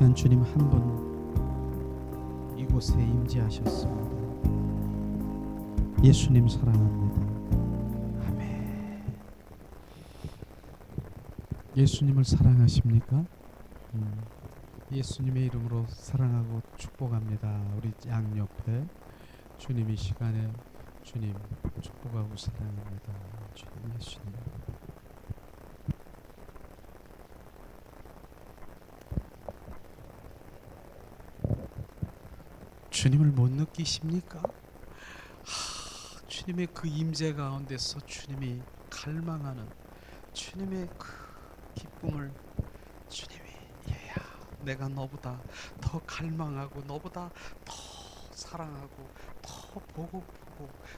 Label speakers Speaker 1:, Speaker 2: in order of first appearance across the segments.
Speaker 1: 시간 주님 한 분 이곳에 임재하셨습니다. 예수님 사랑합니다. 아멘. 예수님을 사랑하십니까? 예수님의 이름으로 사랑하고 축복합니다. 우리 양옆에 주님 이 시간에 주님 축복하고 사랑합니다. 주님 예수님. 주님을 못 느끼십니까? 주님의 그 임재 가운데서 주님이 갈망하는 주님의 그 기쁨을 주님이 얘야 내가 너보다 더 갈망하고 너보다 더 사랑하고 더 보고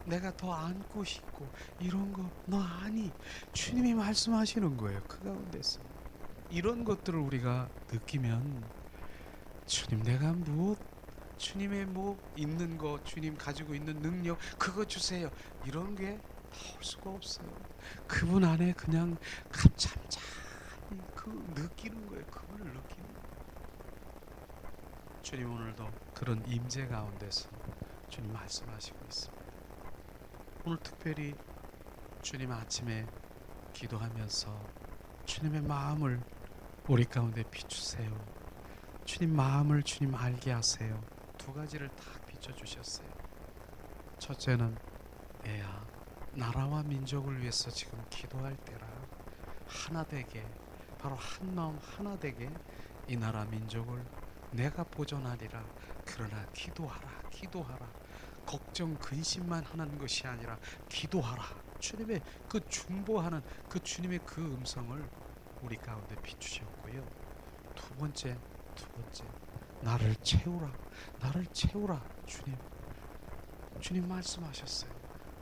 Speaker 1: 내가 더 안고 싶고 이런 거 너 아니? 주님이 말씀하시는 거예요. 그 가운데서 이런 것들을 우리가 느끼면 주님 내가 무엇 주님의 뭐 있는 거 주님 가지고 있는 능력 그거 주세요 이런 게 나올 수가 없어요. 그분 안에 그냥 잠잠히 그 느끼는 거예요. 그분을 느끼는 거예요. 주님 오늘도 그런 임재 가운데서 주님 말씀하시고 있습니다. 오늘 특별히 주님 아침에 기도하면서 주님의 마음을 우리 가운데 비추세요. 주님 마음을 주님 알게 하세요. 두 가지를 딱 비춰주셨어요. 첫째는 애야 나라와 민족을 위해서 지금 기도할 때라 하나 되게 바로 한 마음 하나 되게 이 나라 민족을 내가 보존하리라. 그러나 기도하라. 걱정 근심만 하는 것이 아니라 기도하라. 주님의 그 중보하는 그 주님의 그 음성을 우리 가운데 비추셨고요. 두 번째 나를 채우라. 주님 말씀하셨어요.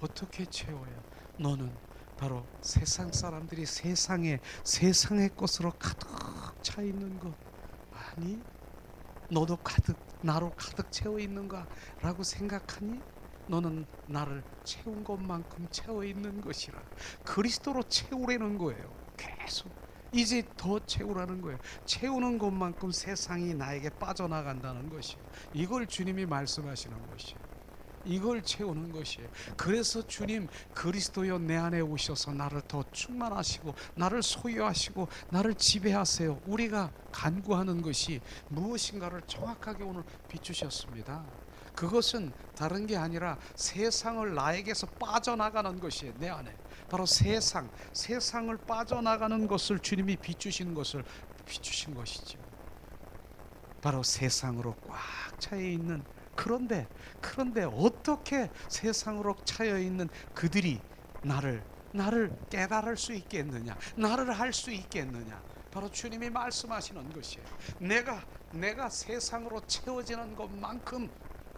Speaker 1: 어떻게 채워요? 너는 바로 세상 사람들이 세상의 것으로 가득 차 있는 것 아니? 너도 나로 가득 채워 있는가? 라고 생각하니? 너는 나를 채운 것만큼 채워 있는 것이라. 그리스도로 채우라는 거예요. 계속 이제 더 채우라는 거예요. 채우는 것만큼 세상이 나에게 빠져나간다는 것이에요. 이걸 주님이 말씀하시는 것이에요. 이걸 채우는 것이에요. 그래서 주님 그리스도여 내 안에 오셔서 나를 더 충만하시고 나를 소유하시고 나를 지배하세요. 우리가 간구하는 것이 무엇인가를 정확하게 오늘 비추셨습니다. 그것은 다른 게 아니라 세상을 나에게서 빠져나가는 것이에요. 내 안에 바로 세상을 빠져나가는 것을 주님이 비추신 것이죠. 바로 세상으로 꽉 차여 있는 그런데 어떻게 세상으로 차여 있는 그들이 나를 깨달을 수 있겠느냐? 나를 할 수 있겠느냐? 바로 주님이 말씀하시는 것이에요. 내가 세상으로 채워지는 것만큼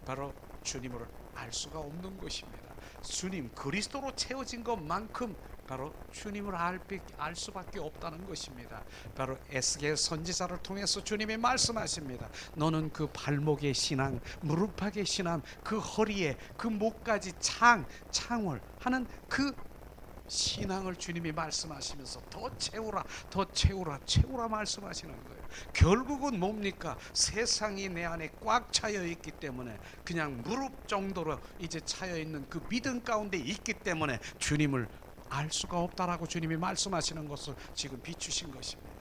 Speaker 1: 바로 주님을 알 수가 없는 것입니다. 주님 그리스도로 채워진 것만큼 바로 주님을 알 수밖에 없다는 것입니다. 바로 에스겔 선지자를 통해서 주님이 말씀하십니다. 너는 그 발목의 신앙, 무릎팍의 신앙, 그 허리에 그 목까지 창을 하는 그 신앙을 주님이 말씀하시면서 더 채우라 말씀하시는 거예요. 결국은 뭡니까? 세상이 내 안에 꽉 차여 있기 때문에 그냥 무릎 정도로 이제 차여 있는 그 믿음 가운데 있기 때문에 주님을 알 수가 없다라고 주님이 말씀하시는 것을 지금 비추신 것입니다.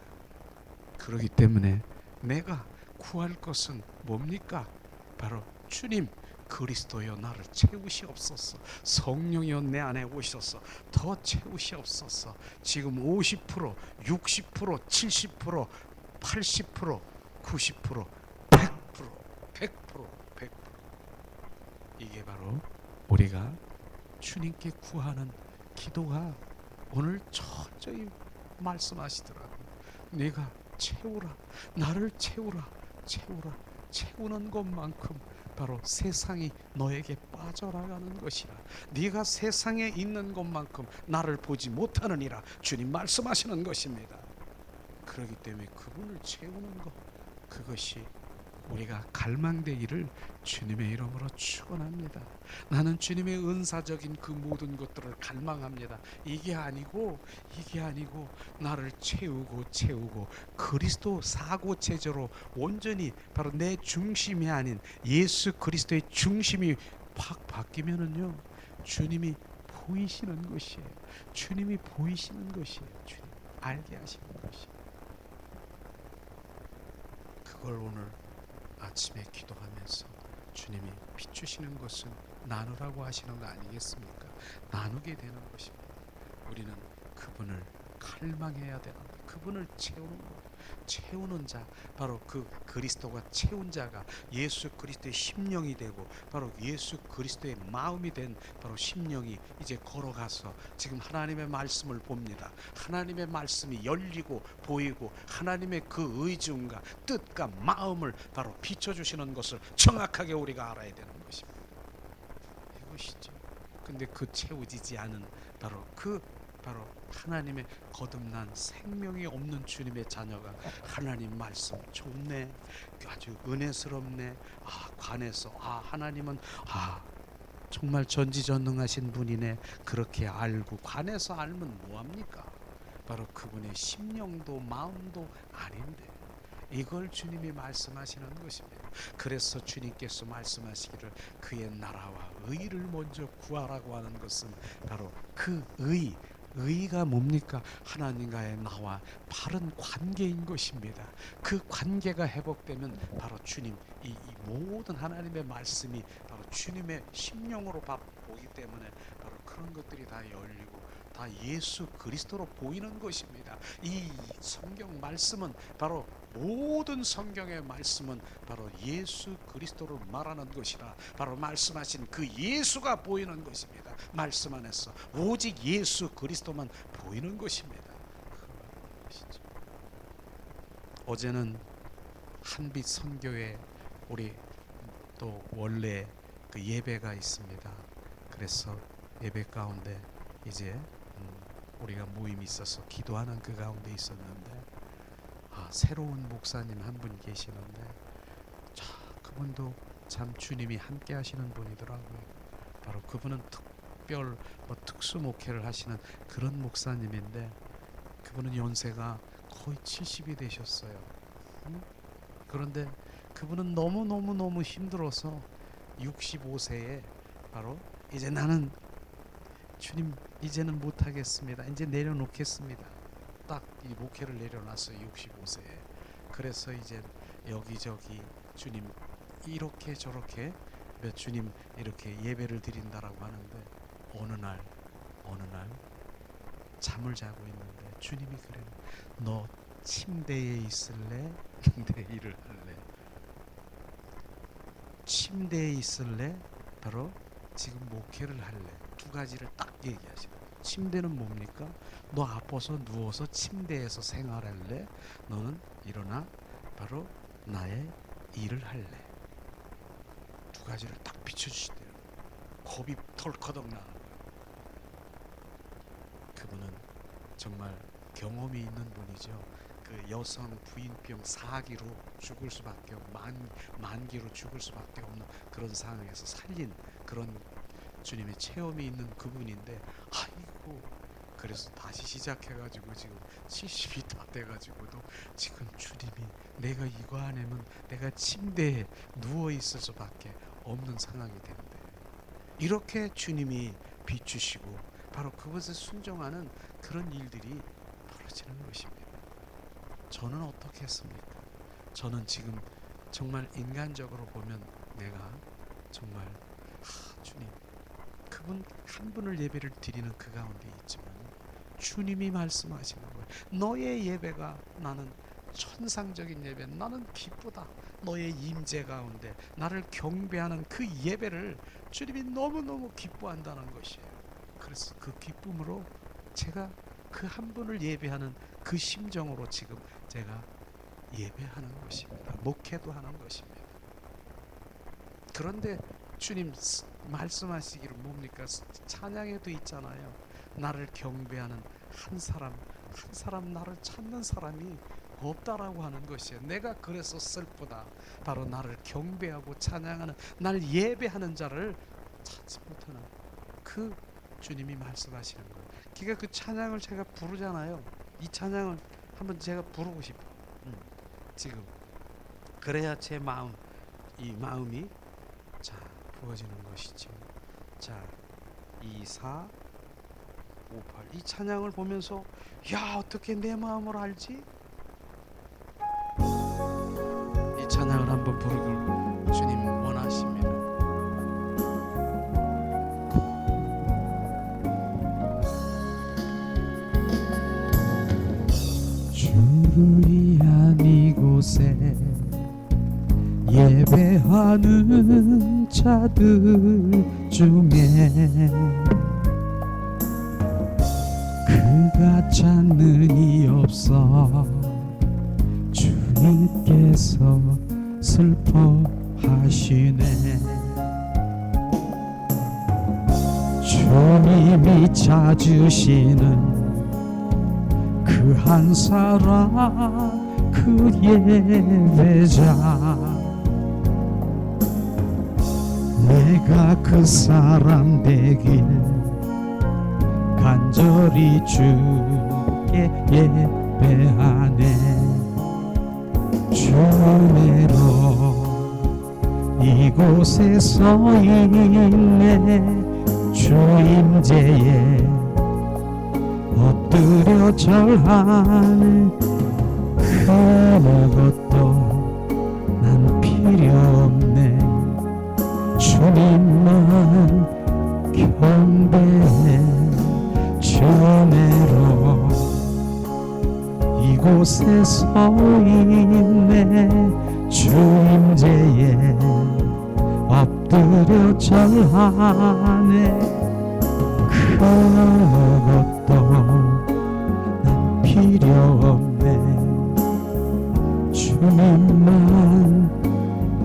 Speaker 1: 그렇기 때문에 내가 구할 것은 뭡니까? 바로 주님 그리스도여 나를 채우시옵소서. 성령이여 내 안에 오셔서 더 채우시옵소서. 지금 50%, 60%, 70%, 80%, 90%, 100%. 이게 바로 우리가 주님께 구하는 기도가 오늘 철저히 말씀하시더라고요. 네가 채우라. 나를 채우라. 채우는 것만큼 바로 세상이 너에게 빠져나가는 것이라. 네가 세상에 있는 것만큼 나를 보지 못하느니라. 주님 말씀하시는 것입니다. 그렇기 때문에 그분을 채우는 것 그것이 우리가 갈망되기를 주님의 이름으로 축원합니다. 나는 주님의 은사적인 그 모든 것들을 갈망합니다. 이게 아니고 나를 채우고 그리스도 사고 체제로 온전히 바로 내 중심이 아닌 예수 그리스도의 중심이 확 바뀌면은요, 주님이 보이시는 것이에요. 주님이 보이시는 것이에요. 주님 알게 하시는 것이에요. 그걸 오늘 아침에 기도하면서 주님이 비추시는 것은 나누라고 하시는 거 아니겠습니까? 나누게 되는 것입니다. 우리는 그분을 갈망해야 되는데, 그분을 채우는 자, 바로 그 그리스도가 채운 자가 예수 그리스도의 심령이 되고, 바로 예수 그리스도의 마음이 된 바로 심령이 이제 걸어가서 지금 하나님의 말씀을 봅니다. 하나님의 말씀이 열리고 보이고 하나님의 그 의중과 뜻과 마음을 바로 비춰주시는 것을 정확하게 우리가 알아야 되는 것입니다. 이것이죠. 근데 그 채워지지 않은 바로 하나님의 거듭난 생명이 없는 주님의 자녀가 하나님 말씀 좋네, 아주 은혜스럽네, 관해서 하나님은 정말 전지전능하신 분이네, 그렇게 알고 관해서 알면 뭐합니까? 바로 그분의 심령도 마음도 아닌데, 이걸 주님이 말씀하시는 것입니다. 그래서 주님께서 말씀하시기를 그의 나라와 의를 먼저 구하라고 하는 것은 바로 그 의가 뭡니까? 하나님과의 나와 바른 관계인 것입니다. 그 관계가 회복되면 바로 주님, 이 모든 하나님의 말씀이 바로 주님의 심령으로 보기 때문에 바로 그런 것들이 다 열리고 다 예수 그리스도로 보이는 것입니다. 이 성경 말씀은 바로 모든 성경의 말씀은 바로 예수 그리스도를 말하는 것이라, 바로 말씀하신 그 예수가 보이는 것입니다. 말씀 안에서 오직 예수 그리스도만 보이는 것입니다. 어제는 한빛 선교회 우리 또 원래 그 예배가 있습니다. 그래서 예배 가운데 이제 우리가 모임이 있어서 기도하는 그 가운데 있었는데, 새로운 목사님 한 분 계시는데, 그분도 참 주님이 함께 하시는 분이더라고요. 바로 그분은 특수 목회를 하시는 그런 목사님인데, 그분은 연세가 거의 70이 되셨어요. 그런데 그분은 너무 힘들어서 65세에 바로 이제 나는 주님 이제는 못하겠습니다, 이제 내려놓겠습니다, 딱 이 목회를 내려놨어요, 65세에. 그래서 이제 여기저기 주님 이렇게 저렇게 주님 이렇게 예배를 드린다라고 하는데, 어느 날 잠을 자고 있는데 주님이 그래요. 너 침대에 있을래? 내 일을 할래? 침대에 있을래? 바로 지금 목회를 할래? 두 가지를 딱 얘기하시고, 침대는 뭡니까? 너 아파서 누워서 침대에서 생활할래? 너는 일어나 바로 나의 일을 할래? 두 가지를 딱 비춰주시대요. 겁이 털커덕 나는 거예요. 그분은 정말 경험이 있는 분이죠. 그 여성 부인병 4기로 죽을 수밖에 만기로 죽을 수밖에 없는 그런 상황에서 살린 그런 주님의 체험이 있는 그분인데, 그래서 다시 시작해가지고 지금 70이 다 돼가지고도 지금 주님이 내가 이거 안 하면 내가 침대에 누워 있을 수밖에 없는 상황이 된대. 이렇게 주님이 비추시고 바로 그것에 순종하는 그런 일들이 벌어지는 것입니다. 저는 어떻게 했습니까? 저는 지금 정말 인간적으로 보면 내가 정말 주님, 그분 한 분을 예배를 드리는 그 가운데 있지만 주님이 말씀하시는 거예요. 너의 예배가 나는 천상적인 예배, 나는 기쁘다. 너의 임재 가운데 나를 경배하는 그 예배를 주님이 너무너무 기뻐한다는 것이에요. 그래서 그 기쁨으로 제가 그 한 분을 예배하는 그 심정으로 지금 제가 예배하는 것입니다. 목회도 하는 것입니다. 그런데 주님 말씀하시기를 뭡니까? 찬양에도 있잖아요. 나를 경배하는 한 사람 나를 찾는 사람이 없다라고 하는 것이에요. 내가 그래서 슬프다. 바로 나를 경배하고 찬양하는, 나를 예배하는 자를 찾지 못하는, 그 주님이 말씀하시는 거예요. 그러니까 그 찬양을 제가 부르잖아요. 이 찬양을 한번 제가 부르고 싶어. 지금 그래야 제 마음, 이 마음이 자 부어지는 것이죠. 자 2, 4, 5, 8, 이 찬양을 보면서 야 어떻게 내 마음을 알지? 이 찬양을 한번 부르길 주님 원하십니다. 주를 위한 이곳에 예배하는 자들 중에 그가 찾는 이 없어 주님께서 슬퍼하시네. 주님이 찾으시는 그 한 사람, 그 예배자, 내가 그 사람 되길 간절히 주께 예배하네. 주의로 이곳에 서 있네. 주 임재에 엎드려 절하네. 그 아무것도 난 필요 없네. 주님만 경배해. 주내로 이곳에 서 있네. 주 임재에 엎드려 절하네. 그 아무것도 난 필요 없네. 주님만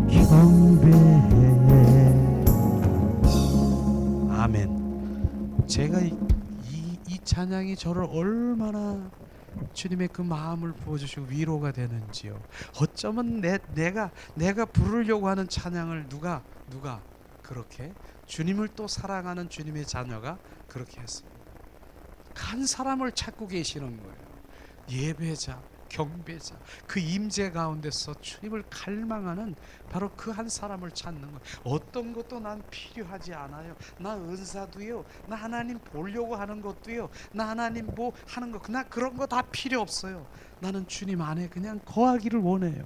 Speaker 1: 경배해. 아멘. 제가 이 찬양이 저를 얼마나 주님의 그 마음을 부어주시고 위로가 되는지요. 어쩌면 내가 부르려고 하는 찬양을 누가 그렇게 주님을 또 사랑하는 주님의 자녀가 그렇게 했습니다. 한 사람을 찾고 계시는 거예요. 예배자, 경배자, 그 임재 가운데서 주님을 갈망하는 바로 그 한 사람을 찾는 거예요. 어떤 것도 난 필요하지 않아요. 나 은사도요, 나 하나님 보려고 하는 것도요, 나 하나님 뭐 하는 거, 나 그런 거 다 필요 없어요. 나는 주님 안에 그냥 거하기를 원해요.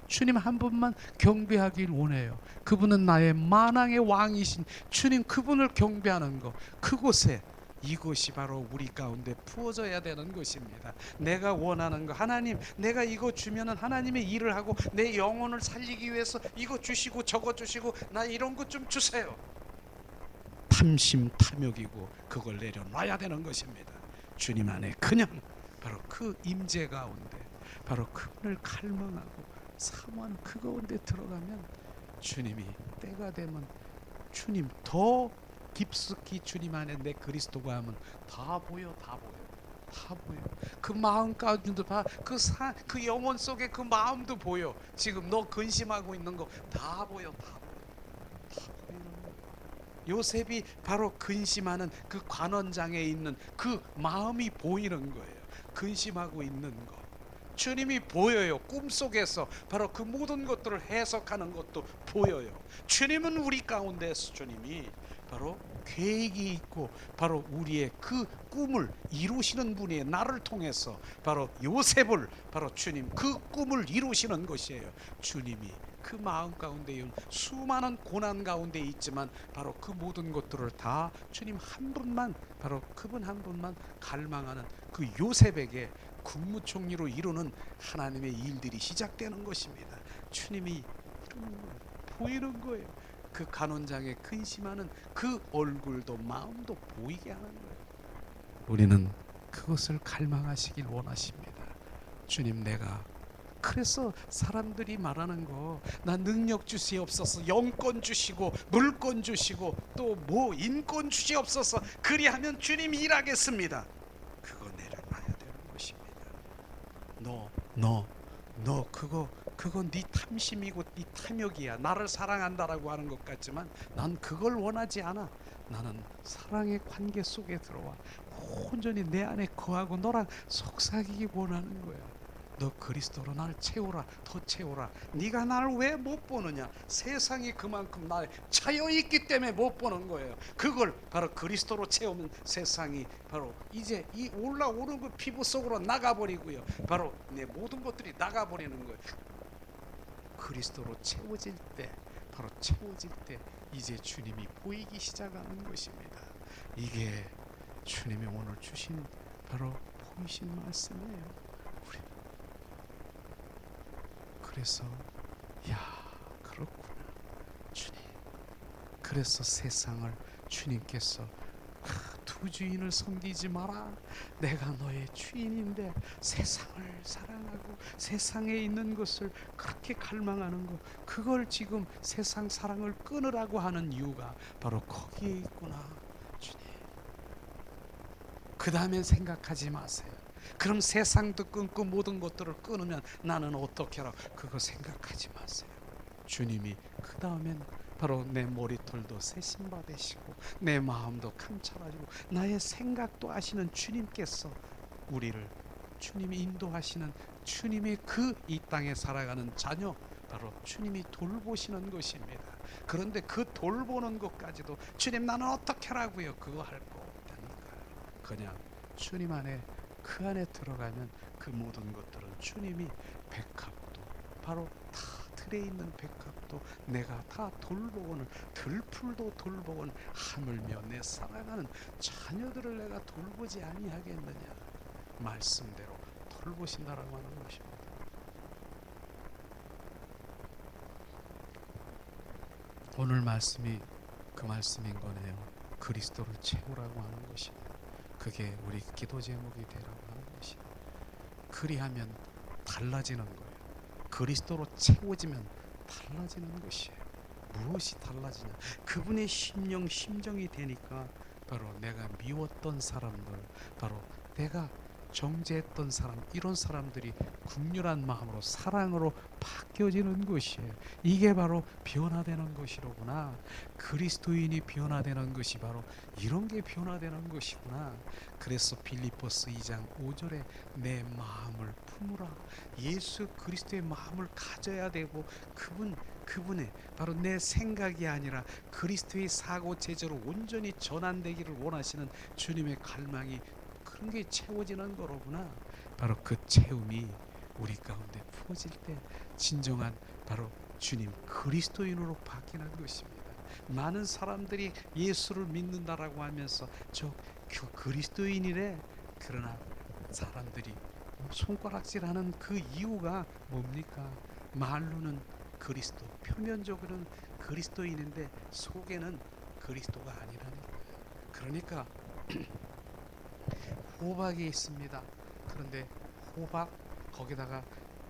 Speaker 1: 주님 한 분만 경배하길 원해요. 그분은 나의 만왕의 왕이신 주님, 그분을 경배하는 것, 그곳에, 이것이 바로 우리 가운데 부어져야 되는 것입니다. 내가 원하는 거, 하나님 내가 이거 주면은 하나님의 일을 하고 내 영혼을 살리기 위해서 이거 주시고 저거 주시고 나 이런 것 좀 주세요. 탐심 탐욕이고 그걸 내려놔야 되는 것입니다. 주님 안에 그냥 바로 그 임재 가운데 바로 그분을 갈망하고 사모하는 그 가운데 들어가면 주님이 때가 되면 주님 더 깊숙이 주님 안에 내 그리스도가 하면 다 보여. 그 마음 가운데도 봐. 그 영혼 속에 그 마음도 보여. 지금 너 근심하고 있는 거 다 보여. 다 보이는 거. 요셉이 바로 근심하는 그 관원장에 있는 그 마음이 보이는 거예요. 근심하고 있는 거 주님이 보여요. 꿈속에서 바로 그 모든 것들을 해석하는 것도 보여요. 주님은 우리 가운데서 주님이 바로 계획이 있고 바로 우리의 그 꿈을 이루시는 분이에요. 나를 통해서 바로 요셉을 바로 주님 그 꿈을 이루시는 것이에요. 주님이 그 마음 가운데 수많은 고난 가운데 있지만 바로 그 모든 것들을 다 주님 한 분만, 바로 그분 한 분만 갈망하는 그 요셉에게 국무총리로 이루는 하나님의 일들이 시작되는 것입니다. 주님이 보이는 거예요. 그 간원장의 근심하는 그 얼굴도 마음도 보이게 하는 거예요. 우리는 그것을 갈망하시길 원하십니다. 주님, 내가 그래서 사람들이 말하는 거, 나 능력 주시옵소서, 영권 주시고 물권 주시고 또 뭐 인권 주시옵소서, 그리하면 주님이 일하겠습니다. 그거 내려놔야 되는 것입니다. 너 너 그거 네 탐심이고 네 탐욕이야. 나를 사랑한다라고 하는 것 같지만 난 그걸 원하지 않아. 나는 사랑의 관계 속에 들어와 온전히 내 안에 거하고 너랑 속삭이기 원하는 거야. 너 그리스도로 날 채우라, 더 채우라. 네가 나를 왜 못 보느냐? 세상이 그만큼 날 차여 있기 때문에 못 보는 거예요. 그걸 바로 그리스도로 채우면 세상이 바로 이제 이 올라오는 그 피부 속으로 나가버리고요. 바로 내 모든 것들이 나가버리는 거예요. 그리스도로 채워질 때, 바로 채워질 때 이제 주님이 보이기 시작하는 것입니다. 이게 주님이 오늘 주신 바로 보이신 말씀이에요. 그래서 야, 그렇구나 주님. 그래서 세상을 주님께서 두 주인을 섬기지 마라. 내가 너의 주인인데 세상을 사랑하고 세상에 있는 것을 그렇게 갈망하는 것, 그걸 지금 세상 사랑을 끊으라고 하는 이유가 바로 거기에 있구나 주님. 그 다음엔 생각하지 마세요. 그럼 세상도 끊고 모든 것들을 끊으면 나는 어떻게 하라, 그거 생각하지 마세요. 주님이 그 다음엔 바로 내 머리털도 새신 받으시고 내 마음도 감찰하시고 나의 생각도 아시는 주님께서 우리를, 주님이 인도하시는 주님의 그 이 땅에 살아가는 자녀, 바로 주님이 돌보시는 것입니다. 그런데 그 돌보는 것까지도 주님 나는 어떻게 하라고요? 그거 할 거 없다니까요. 그냥 주님 안에, 그 안에 들어가면 그 모든 것들은 주님이 백합도 바로 다 틀에 있는 백합도 내가 다 돌보고는, 들풀도 돌보고는 하물며 내 사랑하는 자녀들을 내가 돌보지 아니하겠느냐. 말씀대로 돌보신다라고 하는 것입니다. 오늘 말씀이 그 말씀인 거네요. 그리스도를 채우라고 하는 것입니다. 그게 우리 기도 제목이 되라고 하는 것이에요. 그리하면 달라지는 거예요. 그리스도로 채워지면 달라지는 것이에요. 무엇이 달라지냐? 그분의 심령, 심정이 되니까 바로 내가 미웠던 사람들, 바로 내가 정죄했던 사람, 이런 사람들이 국률한 마음으로 사랑으로 바뀌어지는 것이에요. 이게 바로 변화되는 것이로구나. 그리스도인이 변화되는 것이 바로 이런 게 변화되는 것이구나. 그래서 빌립보스 2장 5절에 내 마음을 품으라. 예수 그리스도의 마음을 가져야 되고 그분의 바로 내 생각이 아니라 그리스도의 사고 제재로 온전히 전환되기를 원하시는 주님의 갈망이, 그런 게 채워지는 거로구나. 바로 그 채움이 우리 가운데 부어질 때 진정한 바로 주님 그리스도인으로 바뀌는 것입니다. 많은 사람들이 예수를 믿는다라고 하면서 저 그리스도인이래. 그러나 사람들이 손가락질하는 그 이유가 뭡니까? 말로는 그리스도, 표면적으로는 그리스도인인데 속에는 그리스도가 아니라는 거예요. 그러니까 호박이 있습니다. 그런데 호박 거기다가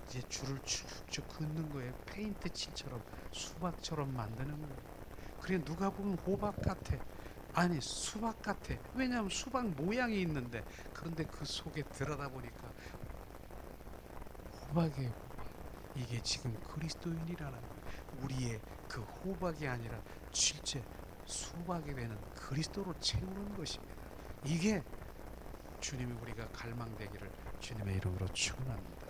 Speaker 1: 이제 줄을 쭉쭉 긋는 거예요. 페인트 칠처럼 수박처럼 만드는 거예요. 그래 누가 보면 호박 같아. 아니 수박 같아. 왜냐하면 수박 모양이 있는데, 그런데 그 속에 들어다 보니까 호박이에요. 호박. 이게 지금 그리스도인이라는 거예요. 우리의 그 호박이 아니라 실제 수박이 되는 그리스도로 채우는 것입니다. 이게 주님이 우리가 갈망되기를 주님의 이름으로 축원합니다.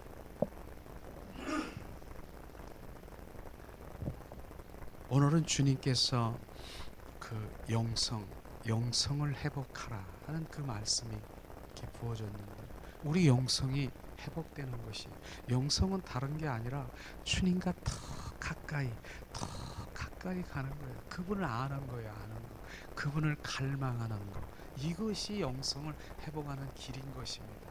Speaker 1: 오늘은 주님께서 그 영성을 회복하라 하는 그 말씀이 이렇게 부어졌는데, 우리 영성이 회복되는 것이, 영성은 다른 게 아니라 주님과 더 가까이 가는 거예요. 그분을 아는 거예요. 아는 거. 그분을 갈망하는 거. 이것이 영성을 회복하는 길인 것입니다.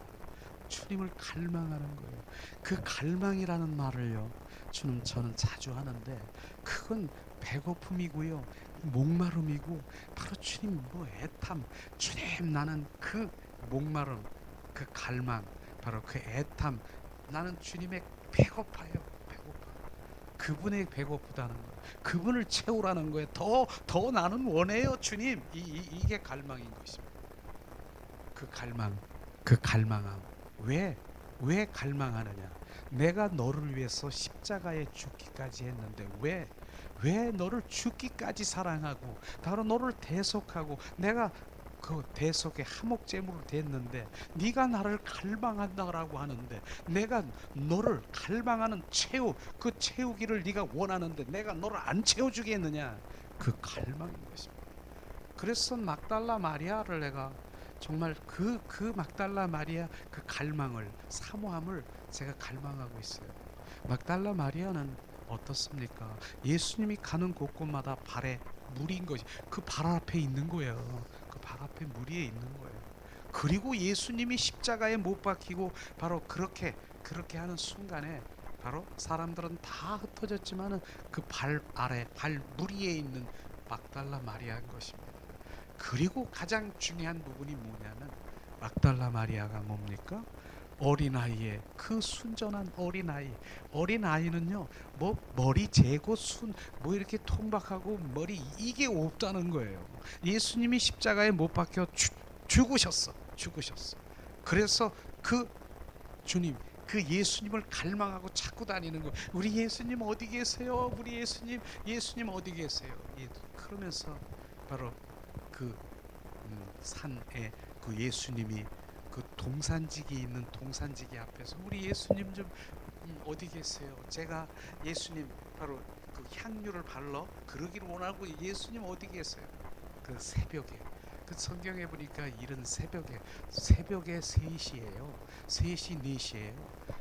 Speaker 1: 주님을 갈망하는 거예요. 그 갈망이라는 말을요, 저는 자주 하는데, 그건 배고픔이고요, 목마름이고, 바로 주님 애탐, 주님 나는 그 목마름, 그 갈망, 바로 그 애탐, 나는 주님의 배고파요. 배고파. 그분의 배고프다는 거, 그분을 채우라는 거예요. 더 나는 원해요 주님. 이게 갈망인 것입니다. 그 갈망함. 왜? 왜 갈망하느냐? 내가 너를 위해서 십자가에 죽기까지 했는데 왜 너를 죽기까지 사랑하고 바로 너를 대속하고 내가 그 대속의 화목제물로 됐는데 네가 나를 갈망한다라고 하는데 내가 너를 갈망하는 그 채우기를 네가 원하는데 내가 너를 안 채워주겠느냐? 그 갈망인 것입니다. 그래서 막달라 마리아를 내가 정말 그 막달라 마리아 그 갈망을 사모함을 제가 갈망하고 있어요. 막달라 마리아는 어떻습니까? 예수님이 가는 곳곳마다 발에 물인 것이 그 발 앞에 있는 거예요. 그 발 앞에 물 위에 있는 거예요. 그리고 예수님이 십자가에 못 박히고 바로 그렇게 하는 순간에 바로 사람들은 다 흩어졌지만은 그 발 아래 발 물 위에 있는 막달라 마리아인 것입니다. 그리고 가장 중요한 부분이 뭐냐면 막달라 마리아가 뭡니까? 어린아이의 그 순전한 어린아이는요 뭐 머리 재고 뭐 이렇게 통박하고 머리 이게 없다는 거예요. 예수님이 십자가에 못 박혀 죽으셨어. 그래서 그 주님 그 예수님을 갈망하고 찾고 다니는 거예요. 우리 예수님 어디 계세요? 우리 예수님 어디 계세요? 그러면서 바로 그 산에 그 예수님이 그 동산지기 있는 동산지기 앞에서 우리 예수님 좀 어디 계세요? 제가 예수님 바로 그 향유를 발러 그러기를 원하고 예수님 어디 계세요? 그 새벽에 그 성경에 보니까 이른 새벽에 3시예요. 3시 4시예요.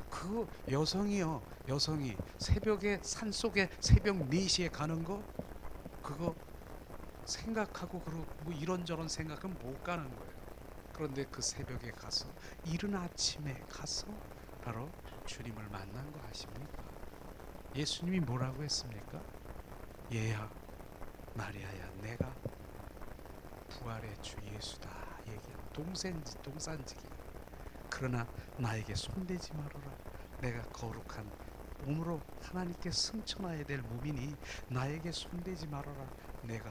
Speaker 1: 그 여성이 새벽에 산속에 새벽 4시에 가는 거 그거 생각하고 그러고 뭐 이런저런 생각은 못 가는 거예요. 그런데 그 새벽에 가서 이른 아침에 가서 바로 주님을 만난 거 아십니까? 예수님이 뭐라고 했습니까? 얘야 마리아야 내가 부활의 주 예수다 얘기한 동산지기 그러나 나에게 손대지 말아라. 내가 거룩한 몸으로 하나님께 승천하여야 될 몸이니 나에게 손대지 말아라. 내가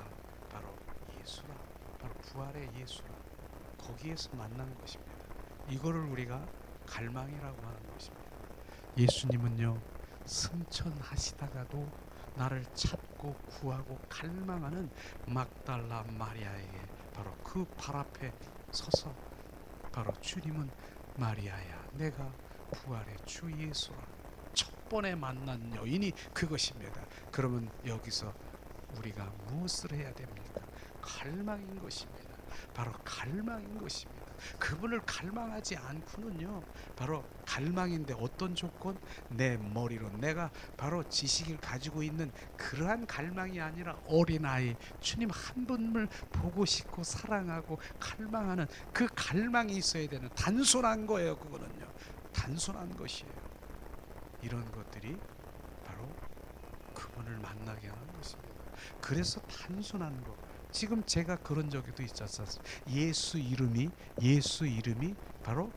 Speaker 1: 바로 예수라. 바로 부활의 예수라. 거기에서 만난 것입니다. 이거를 우리가 갈망이라고 하는 것입니다. 예수님은요 승천하시다가도 나를 찾고 구하고 갈망하는 막달라 마리아에게 바로 그 발 앞에 서서 바로 주님은 마리아야 내가 부활의 주 예수라 첫 번에 만난 여인이 그것입니다. 그러면 여기서 우리가 무엇을 해야 됩니까? 갈망인 것입니다. 바로 갈망인 것입니다. 그분을 갈망하지 않고는요 바로 갈망인데 어떤 조건? 내 머리로 내가 바로 지식을 가지고 있는 그러한 갈망이 아니라 어린아이 주님 한 분을 보고 싶고 사랑하고 갈망하는 그 갈망이 있어야 되는 단순한 거예요. 그거는요 단순한 것이에요. 이런 것들이 바로 그분을 만나게 하는 것입니다. 그래서 단순한 것 지금 제가 그런 적도 있었어요. 예수 이름이 바로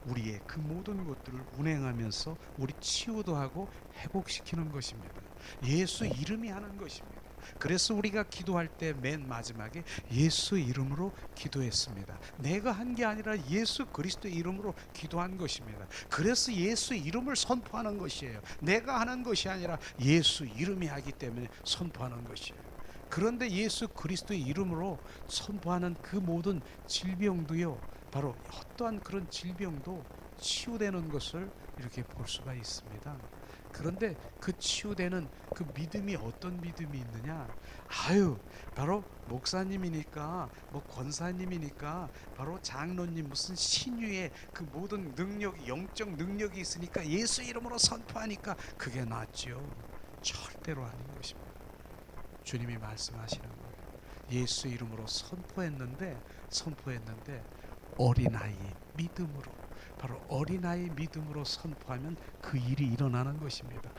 Speaker 1: 우리의 그 모든 것들을 운행하면서 우리 치유도 하고 회복시키는 것입니다. 예수 이름이 하는 것입니다. 그래서 우리가 기도할 때 맨 마지막에 예수 이름으로 기도했습니다. 내가 한 게 아니라 예수 그리스도의 이름으로 기도한 것입니다. 그래서 예수 이름을 선포하는 것이에요. 내가 하는 것이 아니라 예수 이름이 하기 때문에 선포하는 것이에요. 그런데 예수 그리스도의 이름으로 선포하는 그 모든 질병도요 바로 어떠한 그런 질병도 치유되는 것을 이렇게 볼 수가 있습니다. 그런데 그 치유되는 그 믿음이 어떤 믿음이 있느냐? 바로 목사님이니까 뭐 권사님이니까 바로 장로님 무슨 신유의 그 모든 능력이 영적 능력이 있으니까 예수 이름으로 선포하니까 그게 낫죠. 절대로 아닌 것입니다. 주님이 말씀하시는 거예요. 예수 이름으로 선포했는데 어린아이 믿음으로 바로 어린아이 믿음으로 선포하면 그 일이 일어나는 것입니다.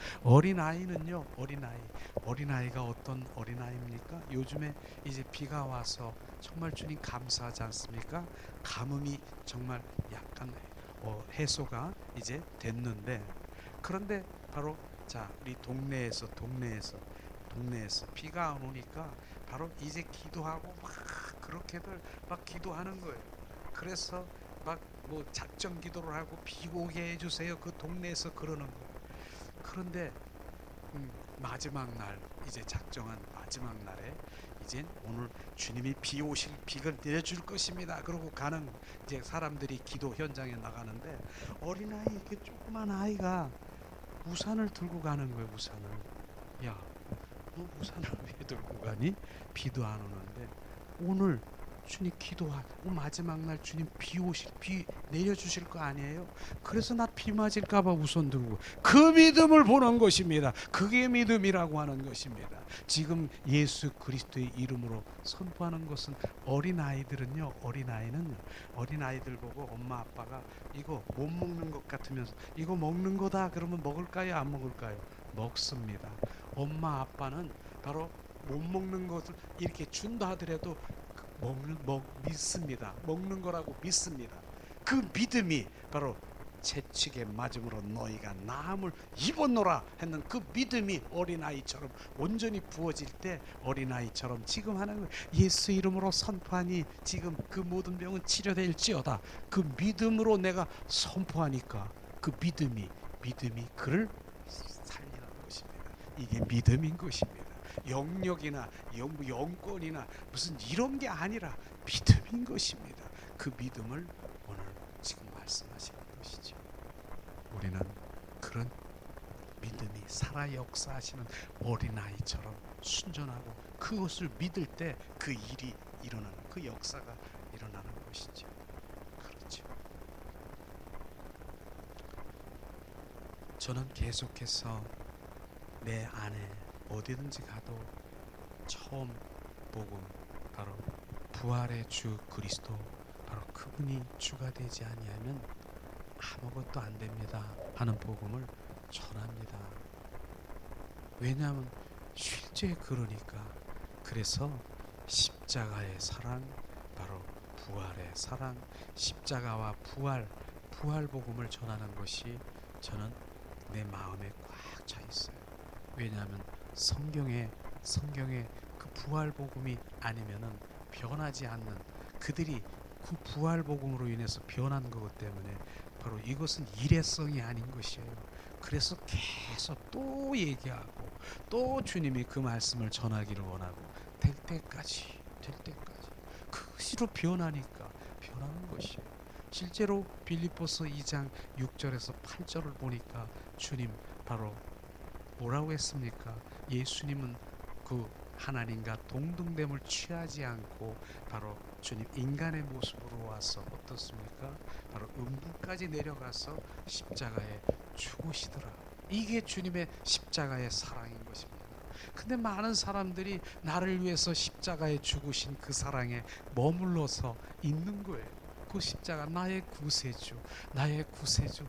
Speaker 1: 어린아이가 어떤 어린아이입니까? 요즘에 이제 비가 와서 정말 주님 감사하지 않습니까? 가뭄이 정말 약간 해소가 이제 됐는데 그런데 바로 자 우리 동네에서 비가 안 오니까 바로 이제 기도하고 막 그렇게들 막 기도하는 거예요. 그래서 막 뭐 작정 기도를 하고 비 오게 해주세요. 그 동네에서 그러는 거. 그런데 마지막 날, 이제 작정한 마지막 날에 이제 오늘 주님이 비 오실 비를 내려줄 것입니다. 그러고 가는 이제 사람들이 기도 현장에 나가는데 어린아이, 이렇게 조그만 아이가 우산을 들고 가는 거예요. 우산을. 야, 너 우산을 왜 들고 가니? 비도 안 오는데. 오늘 주님 기도하고 마지막 날 주님 비 내려주실 거 아니에요? 그래서 나 비 맞을까봐 우산 들고, 그 믿음을 보는 것입니다. 그게 믿음이라고 하는 것입니다. 지금 예수 그리스도의 이름으로 선포하는 것은, 어린아이들은요, 어린아이들 보고 엄마 아빠가 이거 못 먹는 것 같으면서 이거 먹는 거다 그러면 먹을까요, 안 먹을까요? 먹습니다. 엄마 아빠는 바로 못 먹는 것을 이렇게 준다 하더라도 믿습니다. 먹는 거라고 믿습니다. 그 믿음이 바로 채찍에 맞음으로 너희가 나음을 입었노라 했는 그 믿음이 어린아이처럼 온전히 부어질 때, 어린아이처럼 지금 하는 거, 예수 이름으로 선포하니 지금 그 모든 병은 치료될지어다. 그 믿음으로 내가 선포하니까 그 믿음이 그를 살리는 것입니다. 이게 믿음인 것입니다. 영역이나 영권이나 무슨 이런 게 아니라 믿음인 것입니다. 그 믿음을 오늘 지금 말씀하시는 것이죠. 우리는 그런 믿음이 살아 역사하시는 어린아이처럼 순전하고 그것을 믿을 때 그 일이 일어나는, 그 역사가 일어나는 것이죠. 그렇죠. 저는 계속해서 내 안에 어디든지 가도 처음 복음, 바로 부활의 주 그리스도, 바로 그분이 주가 되지 아니하면 아무것도 안 됩니다 하는 복음을 전합니다. 왜냐하면 실제 그러니까. 그래서 십자가의 사랑, 바로 부활의 사랑, 십자가와 부활 복음을 전하는 것이 저는 내 마음에 꽉 차 있어요. 왜냐하면 성경에 그 부활 복음이 아니면은 변하지 않는, 그들이 그 부활 복음으로 인해서 변한 것 때문에 바로 이것은 일회성이 아닌 것이에요. 그래서 계속 또 얘기하고 또 주님이 그 말씀을 전하기를 원하고 될 때까지 그것으로 변하니까 변하는 것이에요. 실제로 빌립보서 2장 6절에서 8절을 보니까 주님 바로 뭐라고 했습니까? 예수님은 그 하나님과 동등됨을 취하지 않고 바로 주님 인간의 모습으로 와서 어떻습니까? 바로 음부까지 내려가서 십자가에 죽으시더라. 이게 주님의 십자가의 사랑인 것입니다. 근데 많은 사람들이 나를 위해서 십자가에 죽으신 그 사랑에 머물러서 있는 거예요. 그 십자가, 나의 구세주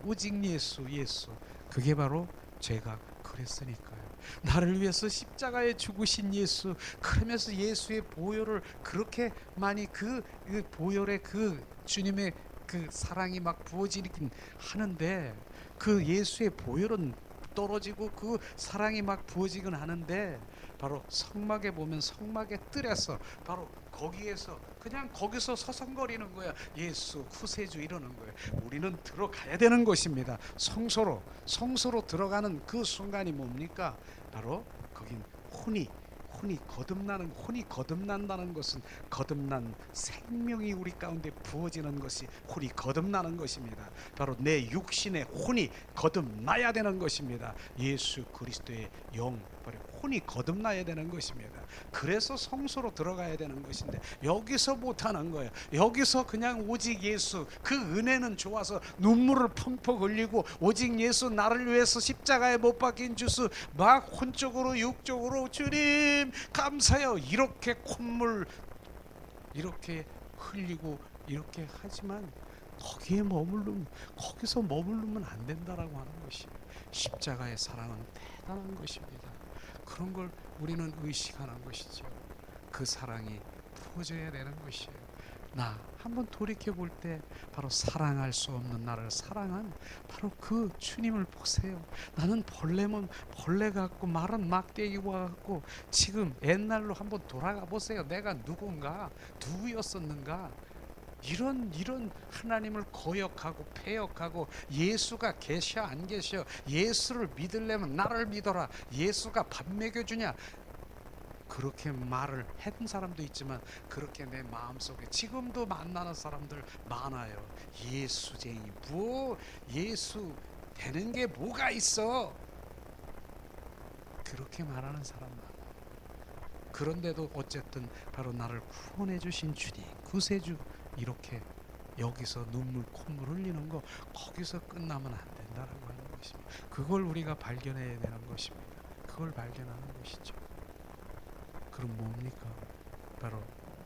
Speaker 1: 오직 예수. 그게 바로 제가 그랬으니까요. 나를 위해서 십자가에 죽으신 예수, 그러면서 예수의 보혈을 그렇게 많이 그 보혈의 그 주님의 그 사랑이 막 부어지긴 하는데, 그 예수의 보혈은 떨어지고 그 사랑이 막 부어지긴 하는데, 바로 성막에 보면 성막의 뜰에서 바로 거기에서 그냥 거기서 서성거리는 거야. 예수 구세주 이러는 거예요. 우리는 들어가야 되는 것입니다. 성소로 들어가는 그 순간이 뭡니까? 바로 거긴 혼이 거듭난다는 것은, 거듭난 생명이 우리 가운데 부어지는 것이 혼이 거듭나는 것입니다. 바로 내 육신의 혼이 거듭나야 되는 것입니다. 예수 그리스도의 영, 바로 혼이 거듭나야 되는 것입니다. 그래서 성소로 들어가야 되는 것인데 여기서 못하는 거예요. 여기서 그냥 오직 예수, 그 은혜는 좋아서 눈물을 펑펑 흘리고 오직 예수, 나를 위해서 십자가에 못 박힌 주스, 막 혼적으로 육적으로 주님 감사해요 이렇게 콧물 이렇게 흘리고 이렇게 하지만 거기서 머무르면 안 된다라고 하는 것이, 십자가의 사랑은 대단한 것입니다. 그런 걸 우리는 의식하는 것이죠. 그 사랑이 부어져야 되는 것이에요. 나 한번 돌이켜 볼 때 바로 사랑할 수 없는 나를 사랑한 바로 그 주님을 보세요. 나는 벌레면 벌레 같고 말은 막대기와 같고, 지금 옛날로 한번 돌아가 보세요. 내가 누구였었는가? 이런 하나님을 거역하고 패역하고 예수가 계셔 안 계셔, 예수를 믿으려면 나를 믿어라, 예수가 밥 먹여주냐, 그렇게 말을 했던 사람도 있지만 그렇게 내 마음속에 지금도 만나는 사람들 많아요. 예수쟁이, 뭐 예수 되는 게 뭐가 있어, 그렇게 말하는 사람 많아요. 그런데도 어쨌든 바로 나를 구원해 주신 주님, 구세주, 이렇게 여기서 눈물 콧물 흘리는 거, 거기서 끝나면 안 된다라고 하는 것입니다. 그걸 우리가 발견해야 되는 것입니다. 그걸 발견하는 것이죠. 그럼 뭡니까? 바로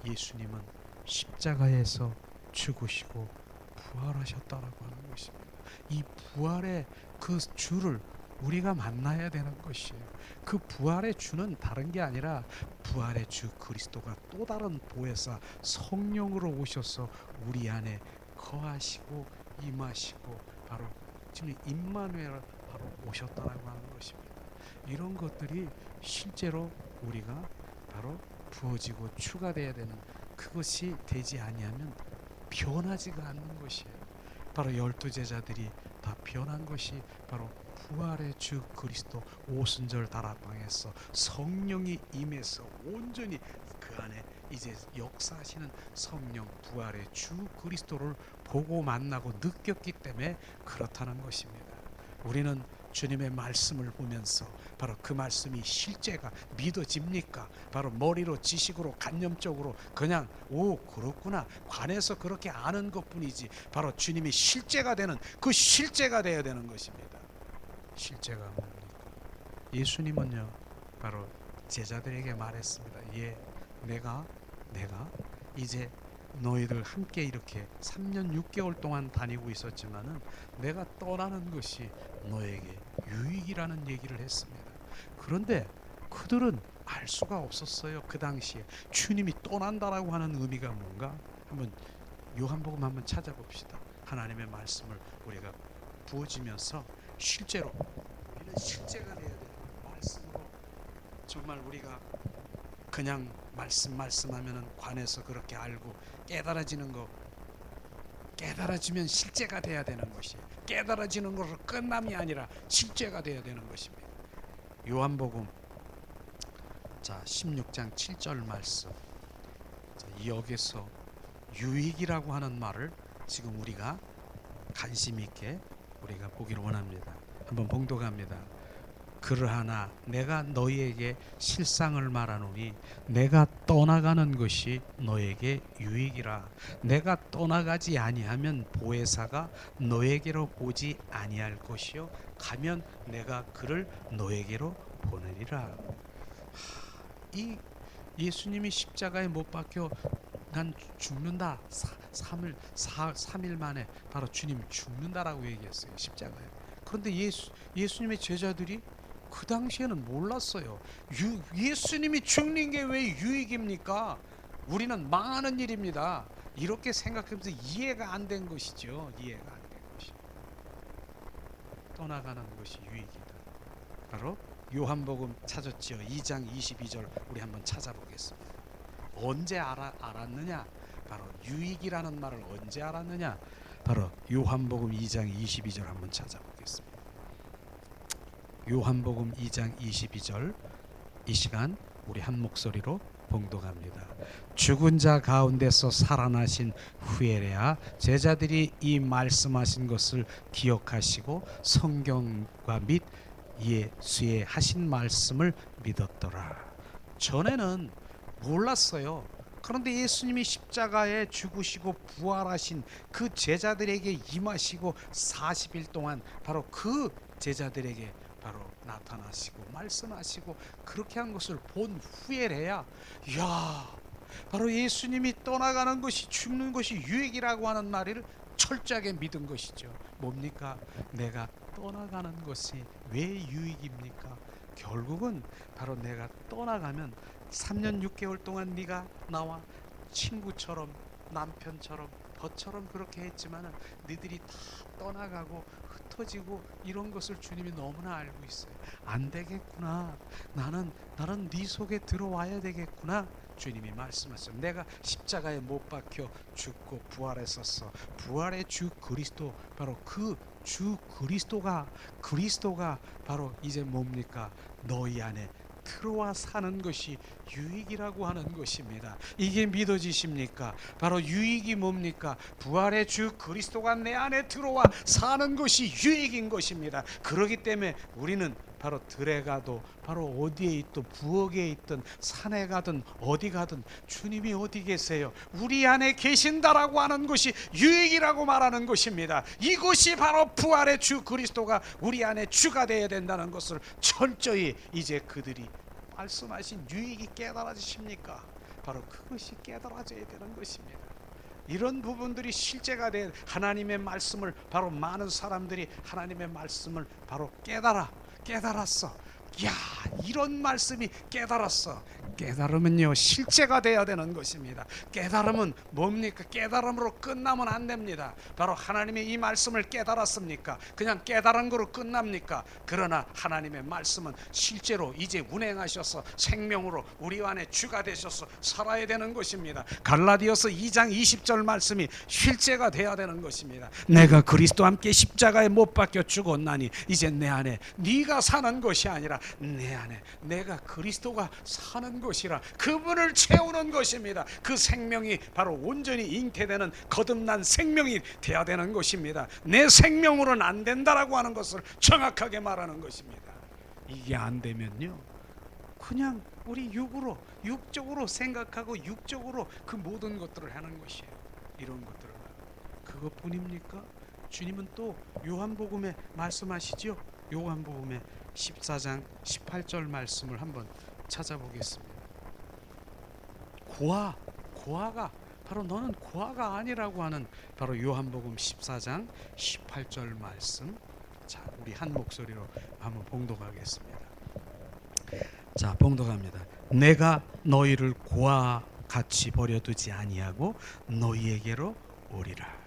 Speaker 1: 예수님은 십자가에서 죽으시고 부활하셨다라고 하는 것입니다. 이 부활의 그 주를 우리가 만나야 되는 것이에요. 그 부활의 주는 다른 게 아니라 부활의 주 그리스도가 또 다른 보혜사 성령으로 오셔서 우리 안에 거하시고 임하시고 바로 지금 임마누엘 바로 오셨다라고 하는 것입니다. 이런 것들이 실제로 우리가 바로 부어지고 추가되어야 되는, 그것이 되지 아니하면 변하지가 않는 것이에요. 바로 12제자들이 다 변한 것이 바로 부활의 주 그리스도 오순절 다락방에서 성령이 임해서 온전히 그 안에 이제 역사하시는 성령, 부활의 주 그리스도를 보고 만나고 느꼈기 때문에 그렇다는 것입니다. 우리는 주님의 말씀을 보면서 바로 그 말씀이 실제가 믿어집니까? 바로 머리로 지식으로 간념적으로 그냥 오 그렇구나 관해서 그렇게 아는 것뿐이지, 바로 주님이 실제가 되는 그 실제가 되어야 되는 것입니다. 실제가 뭡니까? 예수님은요 바로 제자들에게 말했습니다. 예, 내가 이제 너희들 함께 이렇게 3년 6개월 동안 다니고 있었지만은 내가 떠나는 것이 너에게 유익이라는 얘기를 했습니다. 그런데 그들은 알 수가 없었어요. 그 당시에 주님이 떠난다라고 하는 의미가 뭔가, 한번 요한복음 한번 찾아봅시다. 하나님의 말씀을 우리가 부어지면서 실제로 우리는 실제가 되어야 돼요. 말씀으로 정말 우리가 그냥 말씀하면은 관해서 그렇게 알고 깨달아지는 거, 깨달아지면 실제가 돼야 되는 것이, 깨달아지는 것으로 끝남이 아니라 실제가 돼야 되는 것입니다. 요한복음 자 16장 7절 말씀, 자, 여기서 유익이라고 하는 말을 지금 우리가 관심 있게 우리가 보기를 원합니다. 한번 봉독합니다. 그러하나 내가 너희에게 실상을 말하노니 내가 떠나가는 것이 너에게 유익이라. 내가 떠나가지 아니하면 보혜사가 너에게로 오지 아니할 것이요 가면 내가 그를 너에게로 보내리라. 이 예수님이 십자가에 못 박혀 난 죽는다, 3일 만에 바로 주님 죽는다라고 얘기했어요, 십자가에. 그런데 예수님의 제자들이 그 당시에는 몰랐어요. 예수님이 죽는 게 왜 유익입니까? 우리는 망하는 일입니다. 이렇게 생각하면서 이해가 안 된 것이죠. 이해가 안 된 것이. 떠나가는 것이 유익이다. 바로 요한복음 찾았죠. 2장 22절 우리 한번 찾아보겠습니다. 언제 알았느냐? 바로 유익이라는 말을 언제 알았느냐? 바로 요한복음 2장 22절 한번 찾아보겠습니다. 요한복음 2장 22절, 이 시간 우리 한 목소리로 봉독합니다. 죽은 자 가운데서 살아나신 후에야 제자들이 이 말씀하신 것을 기억하시고 성경과 및 예수의 하신 말씀을 믿었더라. 전에는 몰랐어요. 그런데 예수님이 십자가에 죽으시고 부활하신 그 제자들에게 임하시고 40일 동안 바로 그 제자들에게 바로 나타나시고 말씀하시고 그렇게 한 것을 본 후에야, 이야, 바로 예수님이 떠나가는 것이 죽는 것이 유익이라고 하는 말을 철저하게 믿은 것이죠. 뭡니까? 내가 떠나가는 것이 왜 유익입니까? 결국은 바로 내가 떠나가면 3년 6개월 동안 네가 나와 친구처럼 남편처럼 너처럼 그렇게 했지만은 너희들이 다 떠나가고 깊어지고 이런 것을 주님이 너무나 알고 있어요. 안 되겠구나. 나는 네 속에 들어와야 되겠구나. 주님이 말씀하셨어요. 내가 십자가에 못 박혀 죽고 부활했었어. 부활의 주 그리스도, 바로 그 주 그리스도가 바로 이제 뭡니까? 너희 안에 들어와 사는 것이 유익이라고 하는 것입니다. 이게 믿어지십니까? 바로 유익이 뭡니까? 부활의 주 그리스도가 내 안에 들어와 사는 것이 유익인 것입니다. 그렇기 때문에 우리는 바로 들에 가도, 바로 어디에 있든, 부엌에 있든, 산에 가든 어디 가든 주님이 어디 계세요? 우리 안에 계신다라고 하는 것이 유익이라고 말하는 것입니다. 이것이 바로 부활의 주 그리스도가 우리 안에 주가 되어야 된다는 것을 철저히 이제 그들이 말씀하신 유익이 깨달아지십니까? 바로 그것이 깨달아져야 되는 것입니다. 이런 부분들이 실제가 된 하나님의 말씀을, 바로 많은 사람들이 하나님의 말씀을 바로 깨달았어. 야, 이런 말씀이 깨달았어. 깨달으면요 실제가 돼야 되는 것입니다. 깨달음은 뭡니까? 깨달음으로 끝나면 안 됩니다. 바로 하나님의 이 말씀을 깨달았습니까? 그냥 깨달은 거로 끝납니까? 그러나 하나님의 말씀은 실제로 이제 운행하셔서 생명으로 우리 안에 주가 되셔서 살아야 되는 것입니다. 갈라디아서 2장 20절 말씀이 실제가 돼야 되는 것입니다. 내가 그리스도와 함께 십자가에 못 박혀 죽었나니 이제 내 안에 네가 사는 것이 아니라 내 안에 내가 그리스도가 사는 것이라, 그분을 채우는 것입니다. 그 생명이 바로 온전히 잉태되는 거듭난 생명이 돼야 되는 것입니다. 내 생명으로는 안 된다라고 하는 것을 정확하게 말하는 것입니다. 이게 안 되면요 그냥 우리 육적으로 생각하고 육적으로 그 모든 것들을 하는 것이에요. 이런 것들을. 그것뿐입니까? 주님은 또 요한복음에 말씀하시죠. 요한복음에 14장 18절 말씀을 한번 찾아보겠습니다. 고아가 바로 너는 고아가 아니라고 하는 바로 요한복음 14장 18절 말씀. 자, 우리 한 목소리로 한번 봉독하겠습니다. 자, 봉독합니다. 내가 너희를 고아 같이 버려두지 아니하고 너희에게로 오리라.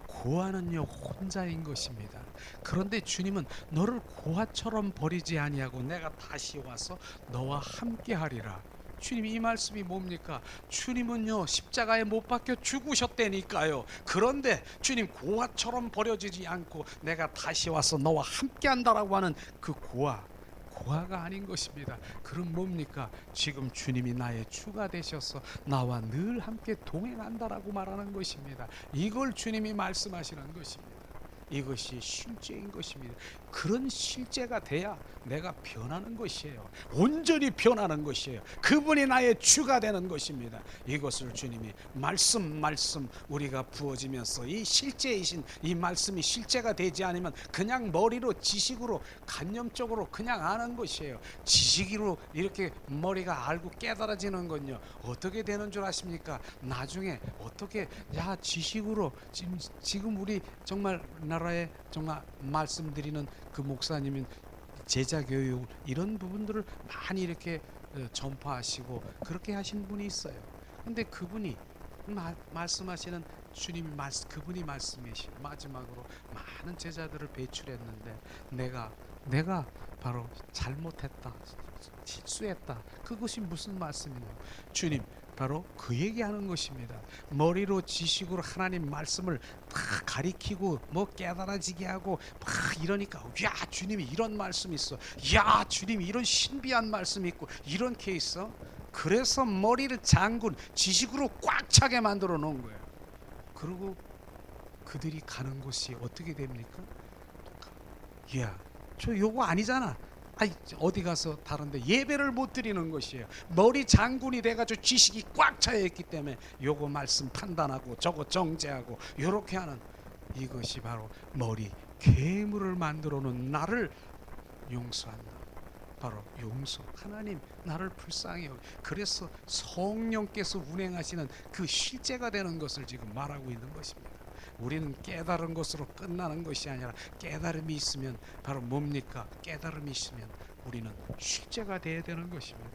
Speaker 1: 고아는요 혼자인 것입니다. 그런데 주님은 너를 고아처럼 버리지 아니하고 내가 다시 와서 너와 함께 하리라. 주님이 이 말씀이 뭡니까? 주님은요 십자가에 못 박혀 죽으셨다니까요. 그런데 주님 고아처럼 버려지지 않고 내가 다시 와서 너와 함께 한다라고 하는 그 고아가 아닌 것입니다. 그럼 뭡니까? 지금 주님이 나의 주가 되셔서 나와 늘 함께 동행한다라고 말하는 것입니다. 이걸 주님이 말씀하시는 것입니다. 이것이 실제인 것입니다. 그런 실제가 돼야 내가 변하는 것이에요. 온전히 변하는 것이에요. 그분이 나의 주가 되는 것입니다. 이것을 주님이 말씀 우리가 부어지면서 이 실제이신 이 말씀이 실제가 되지 않으면 그냥 머리로 지식으로 관념적으로 그냥 아는 것이에요. 지식으로 이렇게 머리가 알고 깨달아지는 건요 어떻게 되는 줄 아십니까? 나중에 어떻게 지식으로 지금 우리 정말 나라에 정말 말씀드리는 그 목사님은 제자 교육 이런 부분들을 많이 이렇게 전파하시고 그렇게 하신 분이 있어요. 근데 그분이 말씀하시는 주님이 그분이 말씀이시고 마지막으로 많은 제자들을 배출했는데 내가 바로 잘못했다, 실수했다. 그것이 무슨 말씀이냐? 주님 바로 그 얘기하는 것입니다. 머리로 지식으로 하나님 말씀을 다 가리키고 뭐 깨달아지게 하고 막 이러니까 야 주님이 이런 말씀이 있어, 야 주님이 이런 신비한 말씀이 있고 이렇게 있어. 그래서 머리를 장군 지식으로 꽉 차게 만들어 놓은 거예요. 그리고 그들이 가는 곳이 어떻게 됩니까? 야 저 요거 아니잖아. 어디 가서 다른데 예배를 못 드리는 것이에요. 머리 장군이 돼가지고 지식이 꽉 차여 있기 때문에 요거 말씀 판단하고 저거 정죄하고 요렇게 하는, 이것이 바로 머리 괴물을 만들어 놓은 나를 용서한다. 바로 용서. 하나님 나를 불쌍히 여기. 그래서 성령께서 운행하시는 그 실제가 되는 것을 지금 말하고 있는 것입니다. 우리는 깨달은 것으로 끝나는 것이 아니라 깨달음이 있으면 바로 뭡니까? 깨달음이 있으면 우리는 실제가 되어야 되는 것입니다.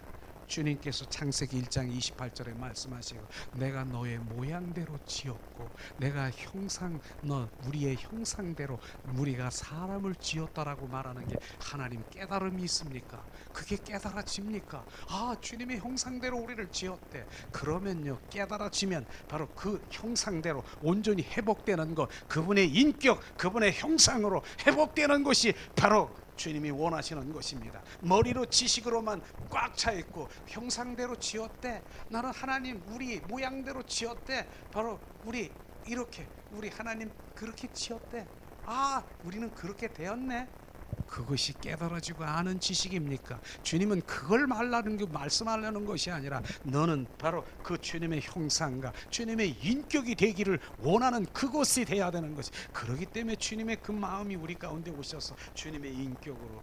Speaker 1: 주님께서 창세기 1장 28절에 말씀하시고 내가 너의 모양대로 지었고 내가 우리의 형상대로 우리가 사람을 지었다라고 말하는 게 하나님 깨달음이 있습니까? 그게 깨달아집니까? 아, 주님의 형상대로 우리를 지었대. 그러면요, 깨달아지면 바로 그 형상대로 온전히 회복되는 것, 그분의 인격, 그분의 형상으로 회복되는 것이 바로 주님이 원하시는 것입니다. 머리로 지식으로만 꽉 차 있고 형상대로 지었대. 나는 하나님 우리 모양대로 지었대. 바로 우리 하나님 그렇게 지었대. 아, 우리는 그렇게 되었네. 그것이 깨달아지고 아는 지식입니까? 주님은 그걸 말씀하려는 것이 아니라 너는 바로 그 주님의 형상과 주님의 인격이 되기를 원하는 그것이 돼야 되는 것이. 그렇기 때문에 주님의 그 마음이 우리 가운데 오셔서 주님의 인격으로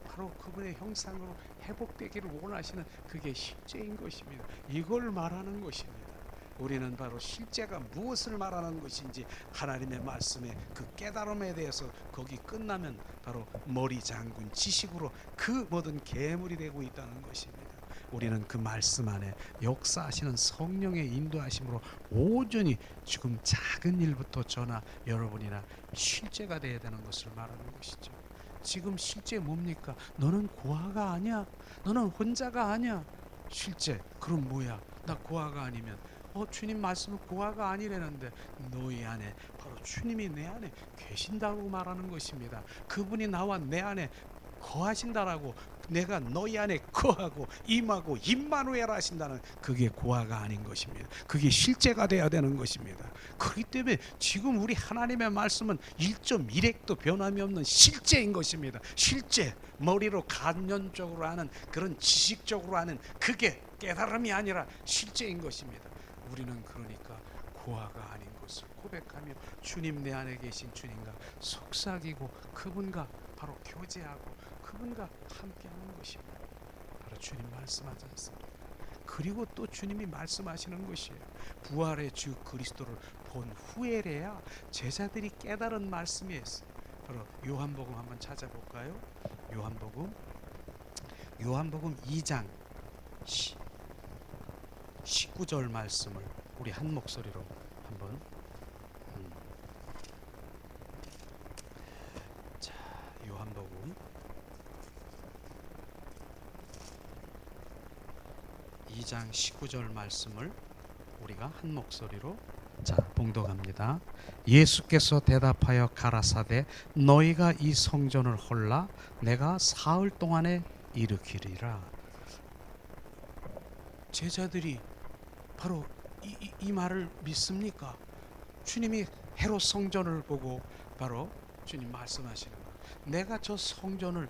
Speaker 1: 바로 그분의 형상으로 회복되기를 원하시는 그게 실제인 것입니다. 이걸 말하는 것입니다. 우리는 바로 실제가 무엇을 말하는 것인지 하나님의 말씀에 그 깨달음에 대해서 거기 끝나면 바로 머리 잠군 지식으로 그 모든 계물이 되고 있다는 것입니다. 우리는 그 말씀 안에 역사하시는 성령의 인도하심으로 온전히 지금 작은 일부터 저나 여러분이나 실제가 되어야 되는 것을 말하는 것이죠. 지금 실제 뭡니까? 너는 고아가 아니야. 너는 혼자가 아니야. 실제 그럼 뭐야? 나 고아가 아니면 주님 말씀은 고아가 아니라는데 너희 안에 바로 주님이 내 안에 계신다고 말하는 것입니다. 그분이 나와 내 안에 거하신다라고, 내가 너희 안에 거하고 임하고 임마누엘 하신다는 그게 고아가 아닌 것입니다. 그게 실제가 돼야 되는 것입니다. 그렇기 때문에 지금 우리 하나님의 말씀은 1.1핵도 변함이 없는 실제인 것입니다. 실제, 머리로 간접적으로 하는 그런 지식적으로 하는 그게 깨달음이 아니라 실제인 것입니다. 우리는 그러니까 고아가 아닌 것을 고백하며 주님 내 안에 계신 주님과 속삭이고 그분과 바로 교제하고 그분과 함께하는 것입니다. 바로 주님 말씀하지 않습니까? 그리고 또 주님이 말씀하시는 것이에요. 부활의 주 그리스도를 본 후에래야 제자들이 깨달은 말씀이었어요. 바로 요한복음 한번 찾아볼까요? 요한복음 2장 19절 말씀을 우리 한 목소리로 한번 자, 요한복음 2장 19절 말씀을 우리가 한 목소리로 봉독합니다. 예수께서 대답하여 가라사대 너희가 이 성전을 헐라 내가 사흘 동안에 일으키리라. 제자들이 바로 이 말을 믿습니까? 주님이 헤롯 성전을 보고 바로 주님 말씀하시는 거예요. 내가 저 성전을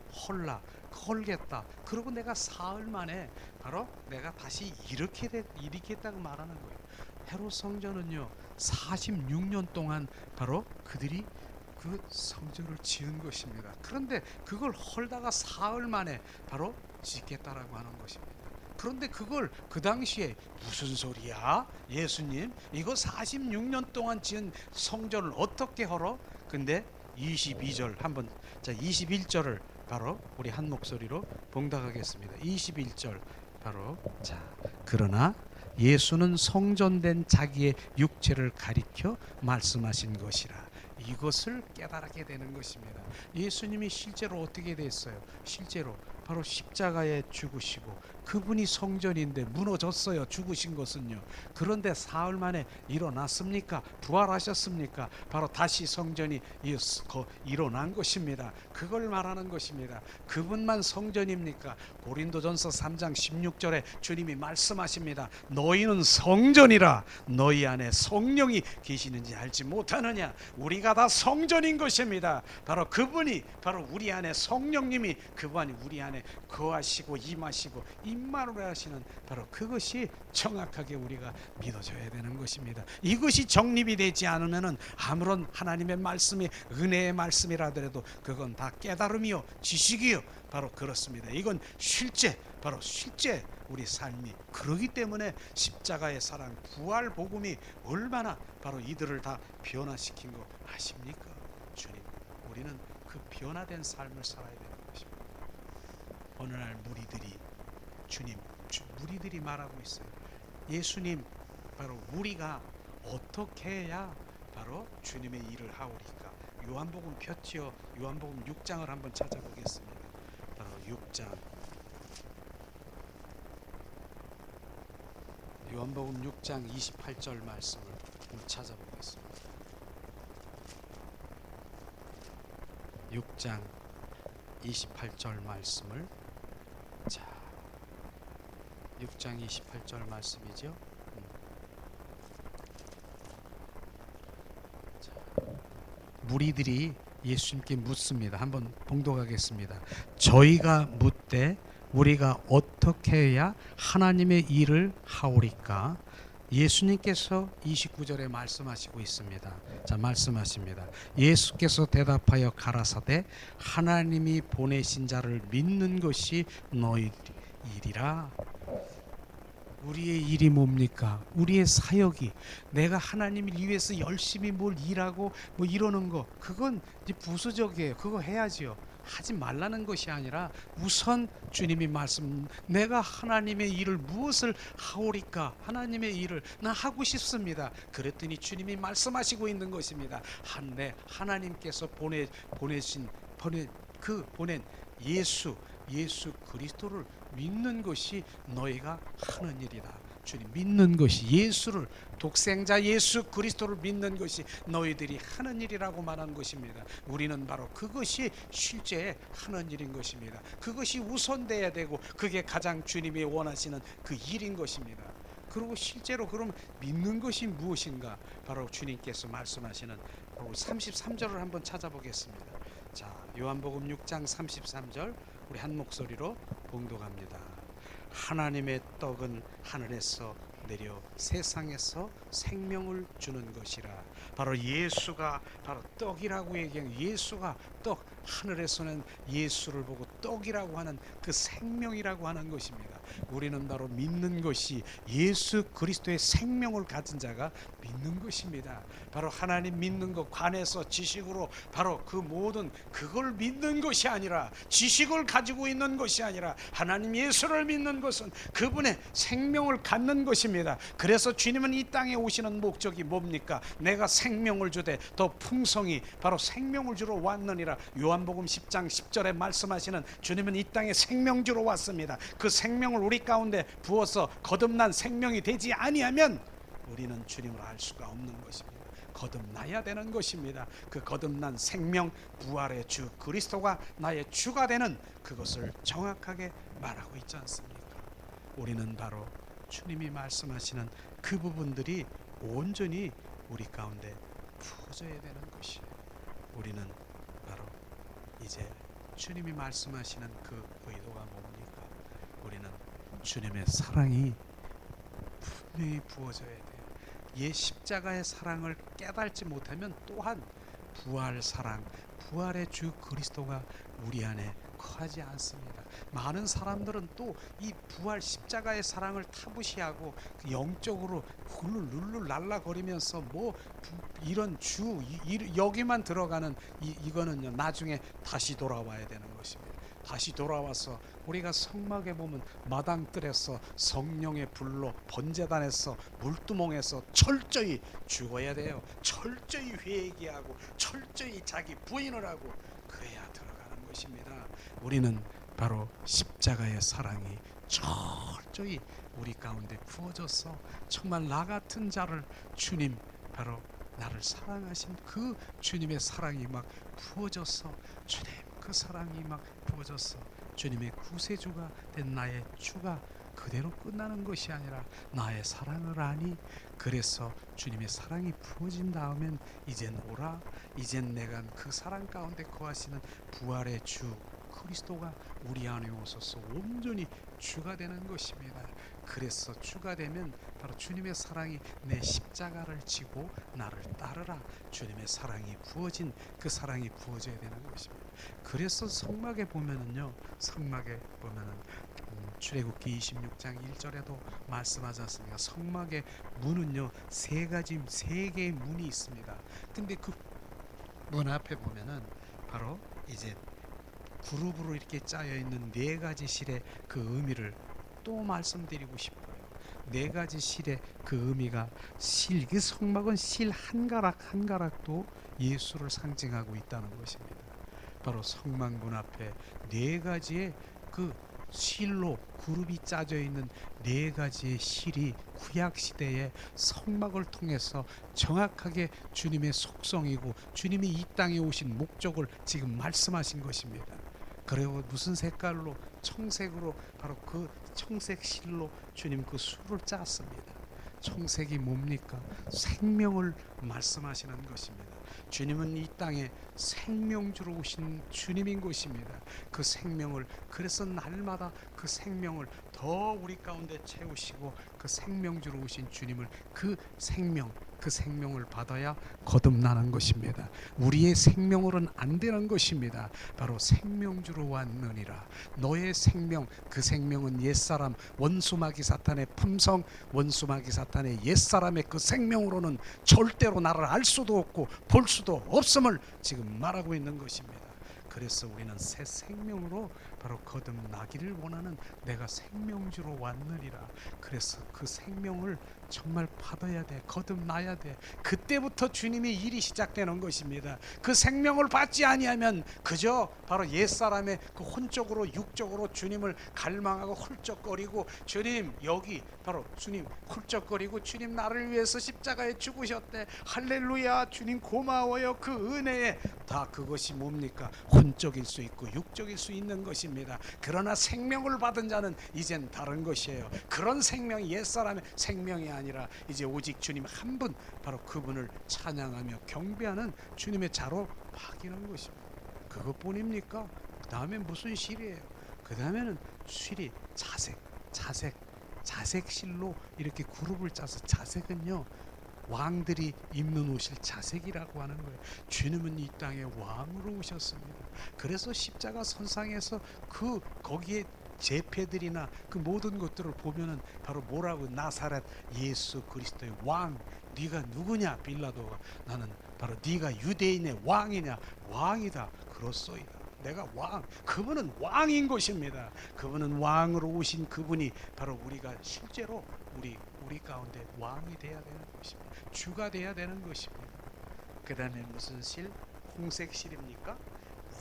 Speaker 1: 헐겠다. 그리고 내가 사흘 만에 바로 내가 다시 일으키겠다고 말하는 거예요. 헤롯 성전은요 46년 동안 바로 그들이 그 성전을 지은 것입니다. 그런데 그걸 헐다가 사흘 만에 바로 짓겠다라고 하는 것입니다. 그런데 그걸 그 당시에 무슨 소리야? 예수님 이거 46년 동안 지은 성전을 어떻게 헐어? 근데 22절 한번 21절을 바로 우리 한 목소리로 봉독하겠습니다. 21절 바로 그러나 예수는 성전된 자기의 육체를 가리켜 말씀하신 것이라. 이것을 깨달게 되는 것입니다. 예수님이 실제로 어떻게 됐어요? 실제로 바로 십자가에 죽으시고 그분이 성전인데 무너졌어요. 죽으신 것은요. 그런데 사흘 만에 일어났습니까? 부활하셨습니까? 바로 다시 성전이 일어난 것입니다. 그걸 말하는 것입니다. 그분만 성전입니까? 고린도전서 3장 16절에 주님이 말씀하십니다. 너희는 성전이라. 너희 안에 성령이 계시는지 알지 못하느냐? 우리가 다 성전인 것입니다. 바로 그분이 바로 우리 안에 성령님이 그분이 우리 안에 거하시고 임하시고 임마누엘 하시는 바로 그것이 정확하게 우리가 믿어져야 되는 것입니다. 이것이 정립이 되지 않으면은 아무런 하나님의 말씀이 은혜의 말씀이라더라도 그건 다 깨달음이요 지식이요 바로 그렇습니다. 이건 실제 바로 실제 우리 삶이 그러기 때문에 십자가의 사랑 부활 복음이 얼마나 바로 이들을 다 변화시킨 거 아십니까? 주님 우리는 그 변화된 삶을 살아야 되는 것입니다. 어느 날 무리들이 주님, 무리들이 말하고 있어요. 예수님, 바로 우리가 어떻게 해야 바로 주님의 일을 하오리까? 요한복음 폈지요. 요한복음 6장을 한번 찾아보겠습니다. 바로 6장, 요한복음 6장 28절 말씀을 한번 찾아보겠습니다. 6장 28절 말씀을, 자, 6장 28절 말씀이죠. 자, 무리들이 예수님께 묻습니다. 한번 봉독하겠습니다. 저희가 묻되 우리가 어떻게 해야 하나님의 일을 하오리까? 예수님께서 29절에 말씀하시고 있습니다. 자, 말씀하십니다. 예수께서 대답하여 가라사대 하나님이 보내신 자를 믿는 것이 너희 일이라. 우리의 일이 뭡니까? 우리의 사역이, 내가 하나님을 위해서 열심히 뭘 일하고 뭐 이러는 거, 그건 이제 부수적이에요. 그거 해야지요. 하지 말라는 것이 아니라 우선 주님이 말씀, 내가 하나님의 일을 무엇을 하오리까? 하나님의 일을 나 하고 싶습니다. 그랬더니 주님이 말씀하시고 있는 것입니다. 하나님께서 보낸 예수 그리스도를 믿는 것이 너희가 하는 일이다. 주님 믿는 것이, 예수를, 독생자 예수 그리스도를 믿는 것이 너희들이 하는 일이라고 말한 것입니다. 우리는 바로 그것이 실제 하는 일인 것입니다. 그것이 우선돼야 되고 그게 가장 주님이 원하시는 그 일인 것입니다. 그리고 실제로 그럼 믿는 것이 무엇인가? 바로 주님께서 말씀하시는 33절을 한번 찾아보겠습니다. 자, 요한복음 6장 33절 우리 한 목소리로 봉독합니다. 하나님의 떡은 하늘에서 내려 세상에서 생명을 주는 것이라. 바로 예수가 바로 떡이라고 얘기한, 예수가 떡, 하늘에서는 예수를 보고 떡이라고 하는 그 생명이라고 하는 것입니다. 우리는 바로 믿는 것이, 예수 그리스도의 생명을 가진 자가 믿는 것입니다. 바로 하나님 믿는 것 관해서 지식으로 바로 그 모든 그걸 믿는 것이 아니라, 지식을 가지고 있는 것이 아니라 하나님 예수를 믿는 것은 그분의 생명을 갖는 것입니다. 그래서 주님은 이 땅에 오시는 목적이 뭡니까? 내가 생명을 주되 더 풍성히, 바로 생명을 주러 왔느니라. 요한복음 10장 10절에 말씀하시는 주님은 이 땅에 생명 주러 왔습니다. 그 생명을 우리 가운데 부어서 거듭난 생명이 되지 아니하면 우리는 주님을 알 수가 없는 것입니다. 거듭나야 되는 것입니다. 그 거듭난 생명, 부활의 주 그리스도가 나의 주가 되는 그것을 정확하게 말하고 있지 않습니까? 우리는 바로 주님이 말씀하시는 그 부분들이 온전히 우리 가운데 부어져야 되는 것이에요. 우리는 바로 이제 주님이 말씀하시는 그 의도가 뭡니까? 우리는 주님의 사랑이 분명히 부어져야 돼요. 십자가의 사랑을 깨닫지 못하면 또한 부활 사랑, 부활의 주 그리스도가 우리 안에 거하지 않습니다. 많은 사람들은 또 이 부활 십자가의 사랑을 타부시하고 영적으로 훌룰룰룰 날라거리면서 뭐 이런 여기만 들어가는 이거는요, 나중에 다시 돌아와야 되는 것입니다. 다시 돌아와서 우리가 성막에 보면 마당뜰에서 성령의 불로 번제단에서 물두멍에서 철저히 죽어야 돼요. 철저히 회개하고 철저히 자기 부인을 하고 그래야 들어가는 것입니다. 우리는 바로 십자가의 사랑이 철저히 우리 가운데 부어져서 정말 나 같은 자를 주님, 바로 나를 사랑하신 그 주님의 사랑이 막 부어져서, 주님 그 사랑이 막 부어져서 주님의 구세주가 된 나의 주가 그대로 끝나는 것이 아니라 나의 사랑을 아니, 그래서 주님의 사랑이 부어진 다음엔 이젠 오라, 이젠 내가 그 사랑 가운데 거하시는 부활의 주 그리스도가 우리 안에 오셔서 온전히 주가 되는 것입니다. 그래서 주가 되면 바로 주님의 사랑이 내 십자가를 지고 나를 따르라, 주님의 사랑이 부어진 그 사랑이 부어져야 되는 것입니다. 그래서 성막에 보면은요, 성막에 보면은 출애굽기 26장 1절에도 말씀하지 않습니까? 성막의 문은요 세 개의 문이 있습니다. 근데 그 문 앞에 보면은 바로 이제 그룹으로 이렇게 짜여 있는 네 가지 실의 그 의미를 또 말씀드리고 싶어요. 네 가지 실의 그 의미가 실, 그 성막은 실 한 가락 한 가락도 예수를 상징하고 있다는 것입니다. 바로 성막 문 앞에 네 가지의 그 실로 그룹이 짜져 있는 네 가지의 실이 구약 시대의 성막을 통해서 정확하게 주님의 속성이고 주님이 이 땅에 오신 목적을 지금 말씀하신 것입니다. 그리고 무슨 색깔로? 청색으로, 바로 그 청색 실로 주님 그 수를 짰습니다. 청색이 뭡니까? 생명을 말씀하시는 것입니다. 주님은 이 땅에 생명주로 오신 주님인 것입니다. 그 생명을, 그래서 날마다 그 생명을 더 우리 가운데 채우시고 그 생명주로 오신 주님을, 그 생명을 받아야 거듭나는 것입니다. 우리의 생명으로는 안 되는 것입니다. 바로 생명주로 왔느니라. 너의 생명, 그 생명은 옛사람, 원수마귀 사탄의 품성, 원수마귀 사탄의 옛사람의 그 생명으로는 절대로 나를 알 수도 없고 볼 수도 없음을 지금 말하고 있는 것입니다. 그래서 우리는 새 생명으로 바로 거듭나기를 원하는, 내가 생명주로 왔느니라. 그래서 그 생명을 정말 받아야 돼. 거듭나야 돼. 그때부터 주님의 일이 시작되는 것입니다. 그 생명을 받지 아니하면 그저 바로 옛사람의 그 혼적으로 육적으로 주님을 갈망하고 훌쩍거리고, 주님 여기 바로 주님 훌쩍거리고, 주님 나를 위해서 십자가에 죽으셨대, 할렐루야, 주님 고마워요, 그 은혜에, 다 그것이 뭡니까? 혼적일 수 있고 육적일 수 있는 것입니다. 그러나 생명을 받은 자는 이젠 다른 것이에요. 그런 생명이 옛사람의 생명이 아니라 이제 오직 주님 한 분, 바로 그분을 찬양하며 경배하는 주님의 자로 바뀌는 것입니다. 그것뿐입니까? 그 다음에 무슨 실이에요? 그 다음에는 실이 자색실로 이렇게 그룹을 짜서, 자색은요 왕들이 입는 옷을 자색이라고 하는 거예요. 주님은 이 땅에 왕으로 오셨습니다. 그래서 십자가 선상에서 그 거기에 제패들이나 그 모든 것들을 보면은 바로 뭐라고? 나사렛 예수 그리스도의 왕, 네가 누구냐? 빌라도가, 나는 바로 네가 유대인의 왕이냐? 왕이다. 그렇소이다. 내가 왕. 그분은 왕인 것입니다. 그분은 왕으로 오신 그분이 바로 우리가 실제로 우리 가운데 왕이 돼야 되는 것입니다. 주가 돼야 되는 것입니다. 그 다음에 무슨 실? 홍색 실입니까?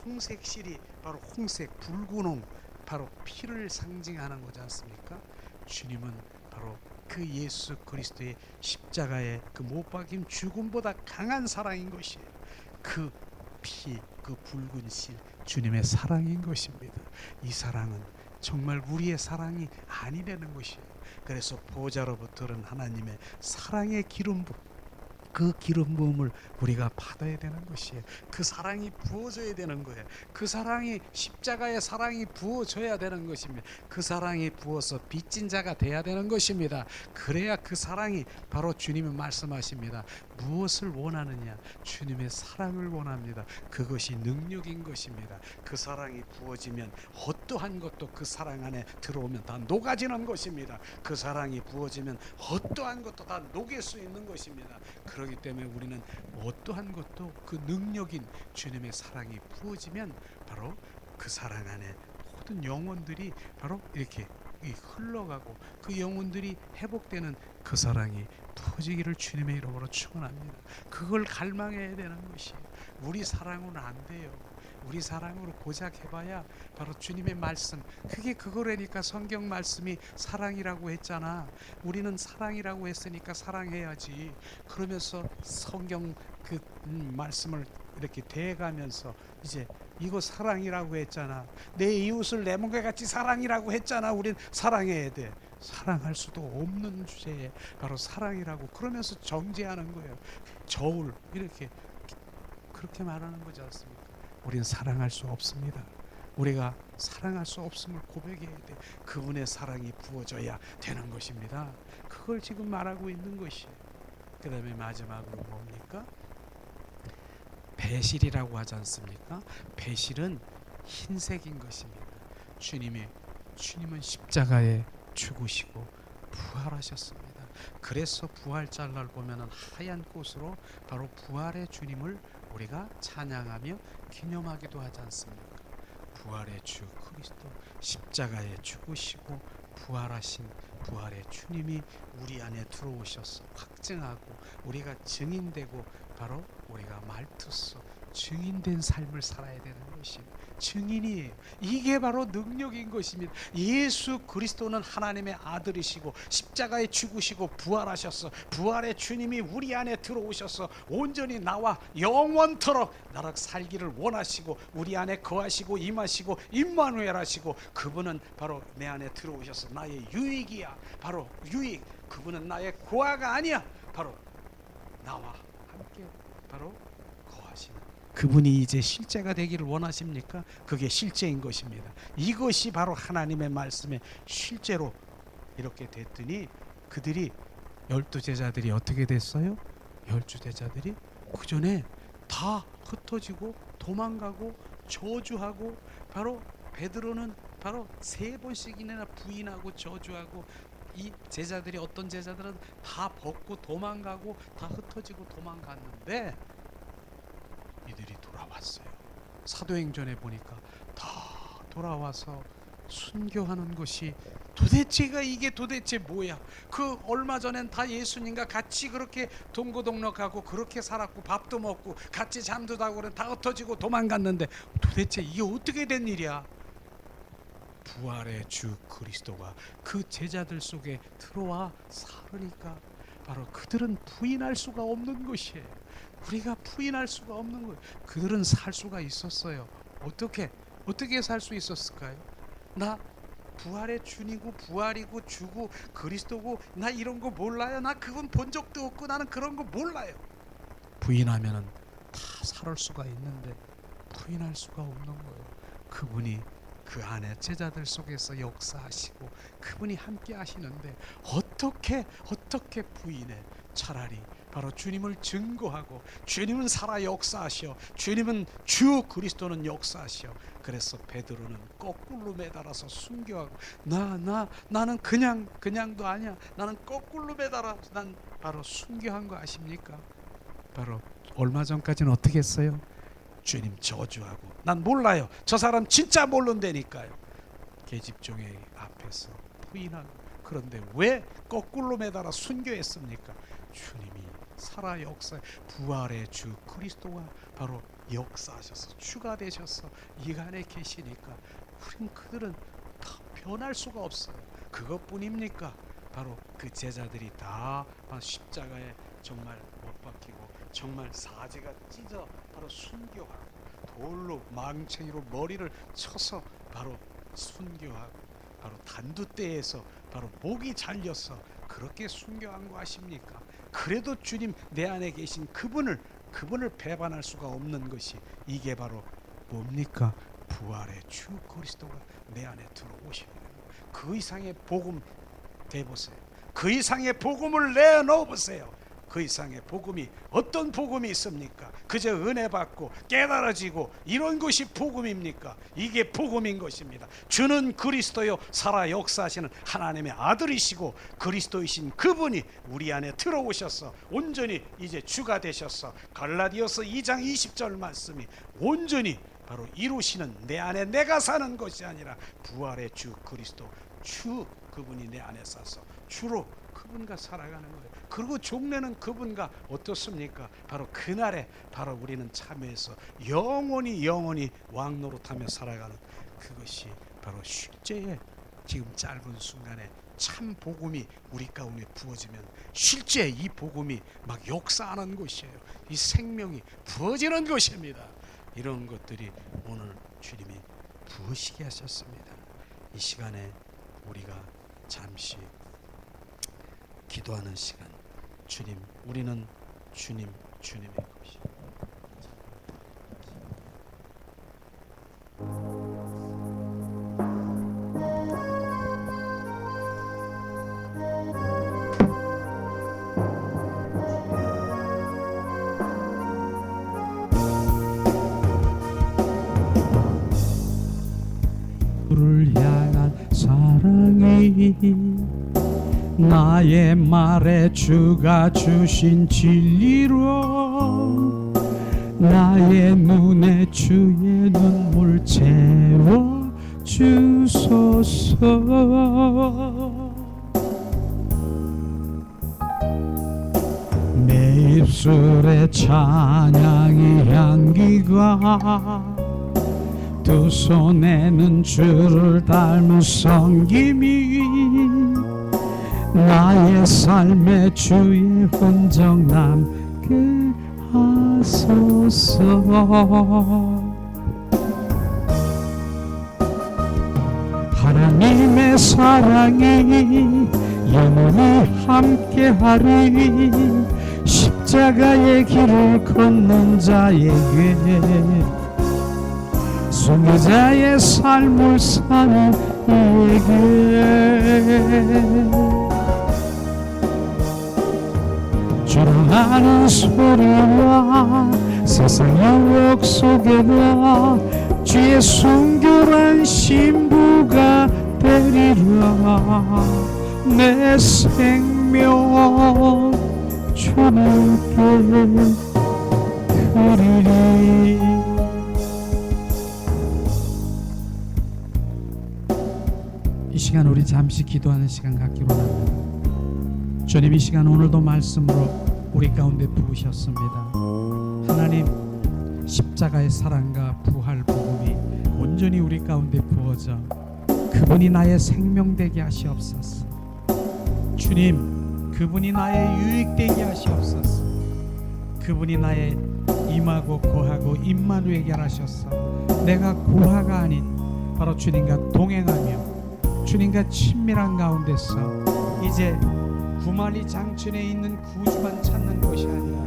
Speaker 1: 홍색 실이 바로 홍색, 붉은 홍, 바로 피를 상징하는 거지 않습니까? 주님은 바로 그 예수 그리스도의 십자가의 그 못 박임 죽음보다 강한 사랑인 것이에요. 그 피, 그 붉은 실, 주님의 사랑인 것입니다. 이 사랑은 정말 우리의 사랑이 아니라는 것이에요. 그래서 보좌로부터는 하나님의 사랑의 기름 부음, 그 기름 부음을 우리가 받아야 되는 것이에요. 그 사랑이 부어져야 되는 거예요. 그 사랑이, 십자가의 사랑이 부어져야 되는 것입니다. 그 사랑이 부어서 빚진 자가 돼야 되는 것입니다. 그래야 그 사랑이, 바로 주님이 말씀하십니다. 무엇을 원하느냐? 주님의 사랑을 원합니다. 그것이 능력인 것입니다. 그 사랑이 부어지면 어떠한 것도 그 사랑 안에 들어오면 다 녹아지는 것입니다. 그 사랑이 부어지면 어떠한 것도 다 녹일 수 있는 것입니다. 그렇기 때문에 우리는 어떠한 것도 그 능력인 주님의 사랑이 부어지면 바로 그 사랑 안에 모든 영혼들이 바로 이렇게 흘러가고 그 영혼들이 회복되는 그 사랑이 부어지기를 주님의 이름으로 축원합니다. 그걸 갈망해야 되는 것이에요. 우리 사랑으로는 안 돼요. 우리 사랑으로 고작 해봐야 바로 주님의 말씀, 그게 그거라니까. 성경 말씀이 사랑이라고 했잖아. 우리는 사랑이라고 했으니까 사랑해야지. 그러면서 성경 그 말씀을 이렇게 대가면서 이제 이거 사랑이라고 했잖아. 내 이웃을 내 몸과 같이 사랑이라고 했잖아. 우린 사랑해야 돼. 사랑할 수도 없는 주제에 바로 사랑이라고 그러면서 정죄하는 거예요. 저울 이렇게 그렇게 말하는 거지 않습니까? 우리는 사랑할 수 없습니다. 우리가 사랑할 수 없음을 고백해야 돼. 그분의 사랑이 부어져야 되는 것입니다. 그걸 지금 말하고 있는 것이에요. 그 다음에 마지막으로 뭡니까? 배실이라고 하지 않습니까? 배실은 흰색인 것입니다. 주님은 십자가에 죽으시고 부활하셨습니다. 그래서 부활절날 보면은 하얀 꽃으로 바로 부활의 주님을 우리가 찬양하며 기념하기도 하지 않습니까? 부활의 주 그리스도 십자가에 죽으시고 부활하신 부활의 주님이 우리 안에 들어오셔서 확증하고 우리가 증인되고 바로 우리가 말투서 증인된 삶을 살아야 되는 것입니다. 증인이에요. 이게 바로 능력인 것입니다. 예수 그리스도는 하나님의 아들이시고 십자가에 죽으시고 부활하셔서 부활의 주님이 우리 안에 들어오셔서 온전히 나와 영원토록 나락 살기를 원하시고 우리 안에 거하시고 임하시고 임마누엘 하시고 그분은 바로 내 안에 들어오셔서 나의 유익이야. 바로 유익. 그분은 나의 고아가 아니야. 바로 나와 함께 바로 거하시는 그분이 이제 실제가 되기를 원하십니까? 그게 실제인 것입니다. 이것이 바로 하나님의 말씀의 실제로 이렇게 됐더니 그들이 12제자들이 어떻게 됐어요? 12제자들이 그 전에 다 흩어지고 도망가고 저주하고 바로 베드로는 바로 3번씩이나 부인하고 저주하고 이 제자들이 어떤 제자들은 다 벗고 도망가고 다 흩어지고 도망갔는데 이들이 돌아왔어요. 사도행전에 보니까 다 돌아와서 순교하는 것이 도대체가 이게 도대체 뭐야? 그 얼마 전엔 다 예수님과 같이 그렇게 동고동락하고 그렇게 살았고 밥도 먹고 같이 잠도 자고 다 흩어지고 도망갔는데 도대체 이게 어떻게 된 일이야? 부활의 주 그리스도가 그 제자들 속에 들어와 살으니까 바로 그들은 부인할 수가 없는 것이에요. 우리가 부인할 수가 없는 거예요. 그들은 살 수가 있었어요. 어떻게 살 수 있었을까요? 나 부활의 주님이고 부활이고 주고 그리스도고 나 이런 거 몰라요. 나 그건 본 적도 없고 나는 그런 거 몰라요. 부인하면은 다 살을 수가 있는데 부인할 수가 없는 거예요. 그분이 그 안에 제자들 속에서 역사하시고 그분이 함께 하시는데 어떻게 부인해? 차라리 바로 주님을 증거하고 주님은 살아 역사하셔. 주님은 주 그리스도는 역사하셔. 그래서 베드로는 거꾸로 매달아서 순교하고 나는 그냥도 아니야. 나는 거꾸로 매달아 난 바로 순교한 거 아십니까? 바로 얼마 전까지는 어떻게 했어요? 주님 저주하고 난 몰라요. 저 사람 진짜 모른다니까요. 계집종의 앞에서 부인하고 그런데 왜 거꾸로 매달아 순교했습니까? 주님이 살아 역사 부활의 주 그리스도가 바로 역사하셔서 주가 되셔서 이 안에 계시니까 그들은 다 변할 수가 없어요. 그것뿐입니까? 바로 그 제자들이 다 십자가에 정말 못 박히고 정말 사지가 찢어 바로 순교하고 돌로 망치로 머리를 쳐서 바로 순교하고 바로 단두대에서 바로 목이 잘려서 그렇게 순교한 거 아십니까? 그래도 주님 내 안에 계신 그분을 배반할 수가 없는 것이 이게 바로 뭡니까? 부활의 주 그리스도가 내 안에 들어오시는 거예요. 그 이상의 복음 대보세요. 그 이상의 복음을 내놓아 보세요. 그 이상의 복음이 어떤 복음이 있습니까? 그저 은혜 받고 깨달아지고 이런 것이 복음입니까? 이게 복음인 것입니다. 주는 그리스도요 살아 역사하시는 하나님의 아들이시고 그리스도이신 그분이 우리 안에 들어오셔서 온전히 이제 주가 되셔서 갈라디아서 2장 20절 말씀이 온전히 바로 이루시는 내 안에 내가 사는 것이 아니라 부활의 주 그리스도 주 그분이 내 안에 사서 주로 그분과 살아가는 거예요. 그리고 종래는 그분과 어떻습니까? 바로 그날에 바로 우리는 참여해서 영원히 왕노릇하며 살아가는 그것이 바로 실제의 지금 짧은 순간에 참 복음이 우리 가운데 부어지면 실제 이 복음이 막 역사하는 것이에요. 이 생명이 부어지는 것입니다. 이런 것들이 오늘 주님이 부으시게 하셨습니다. 이 시간에 우리가 잠시 기도하는 시간. 주님, 우리는 주님의 것이. 주를 향한 사랑이 나의 말에 주가 주신 진리로 나의 눈에 주의 눈물 채워 주소서. 입술에 찬양의 향기가 두 손에는 주를 닮은 섬김이 나의 삶의 주의 흔적 남게 하소서. 하나님의 사랑이 영원히 함께하리. 십자가의 길을 걷는 자에게 순교자의 삶을 사는 이에게 주랑하는 소리와 세상 유혹 속에나 주의 순결한 신부가 되리라. 내 생명 주님께 드리리. 이 시간 우리 잠시 기도하는 시간 갖기로 합니다. 주님, 이 시간 오늘도 말씀으로 우리 가운데 부으셨습니다. 하나님, 십자가의 사랑과 부활 복음이 온전히 우리 가운데 부어져 그분이 나의 생명 되게 하시옵소서. 주님, 그분이 나의 유익 되게 하시옵소서. 그분이 나의 임하고 고하고 임마누엘 하셨어. 내가 고하가 아닌 바로 주님과 동행하며 주님과 친밀한 가운데서 이제 구만리 장천에 있는 구주만 찾는 것이 아니라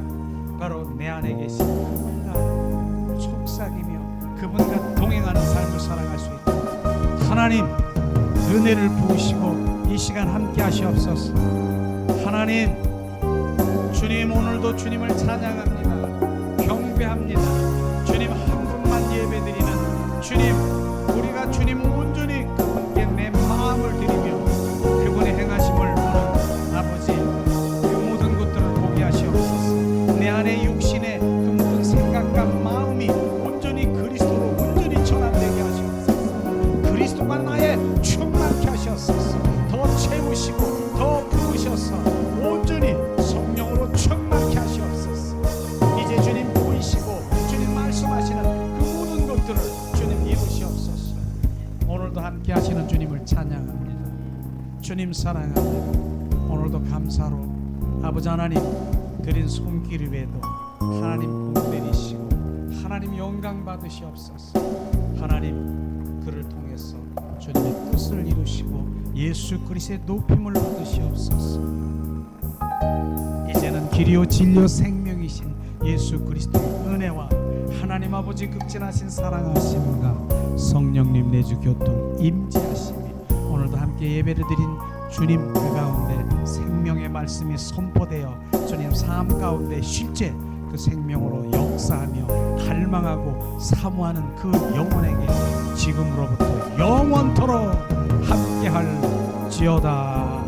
Speaker 1: 바로 내 안에 계신 그분과 속삭이며 그분과 동행하는 삶을 살아갈 수 있다. 하나님, 은혜를 부으시고 이 시간 함께 하시옵소서. 하나님, 주님, 오늘도 주님을 찬양합니다. 경배합니다. 주님 한 분만 예배드리는 주님, 우리가 주님 온전히 그분께 내 마음을 드리며 그분의 행하심을 보는 아버지, 그 모든 것들을 보게 하시옵소서. 내 안에 육신의 그 모든 생각과 마음이 온전히 그리스도로 온전히 전환되게 하시옵소서. 그리스도가 나의 충만케 하시옵소서. 더 채우시고 더 부으셔서 온전히 성령으로 충만케 하시옵소서. 이제 주님 보이시고 주님 말씀하시는 그 모든 것들을 주님 이루시옵소서. 오늘도 함께 하시는 주님을 찬양합니다. 주님 사랑합니다. 오늘도 감사로 아버지 하나님 드린 손길 외에도 하나님 복 내리시고 하나님 영광 받으시옵소서. 하나님, 그를 통해서 주님의 뜻을 이루시고 예수 그리스도의 높임을 받으시옵소서. 이제는 길이요 진리요 생명이신 예수 그리스도의 은혜와 하나님 아버지 극진하신 사랑하심과 성령님 내주 교통 임재하심이 오늘도 함께 예배를 드린 주님 그 가운데 생명의 말씀이 선포되어 주님 삶 가운데 실제 그 생명으로 역사하며 갈망하고 사모하는 그 영혼에게 지금으로부터 영원토록 함께할지어다.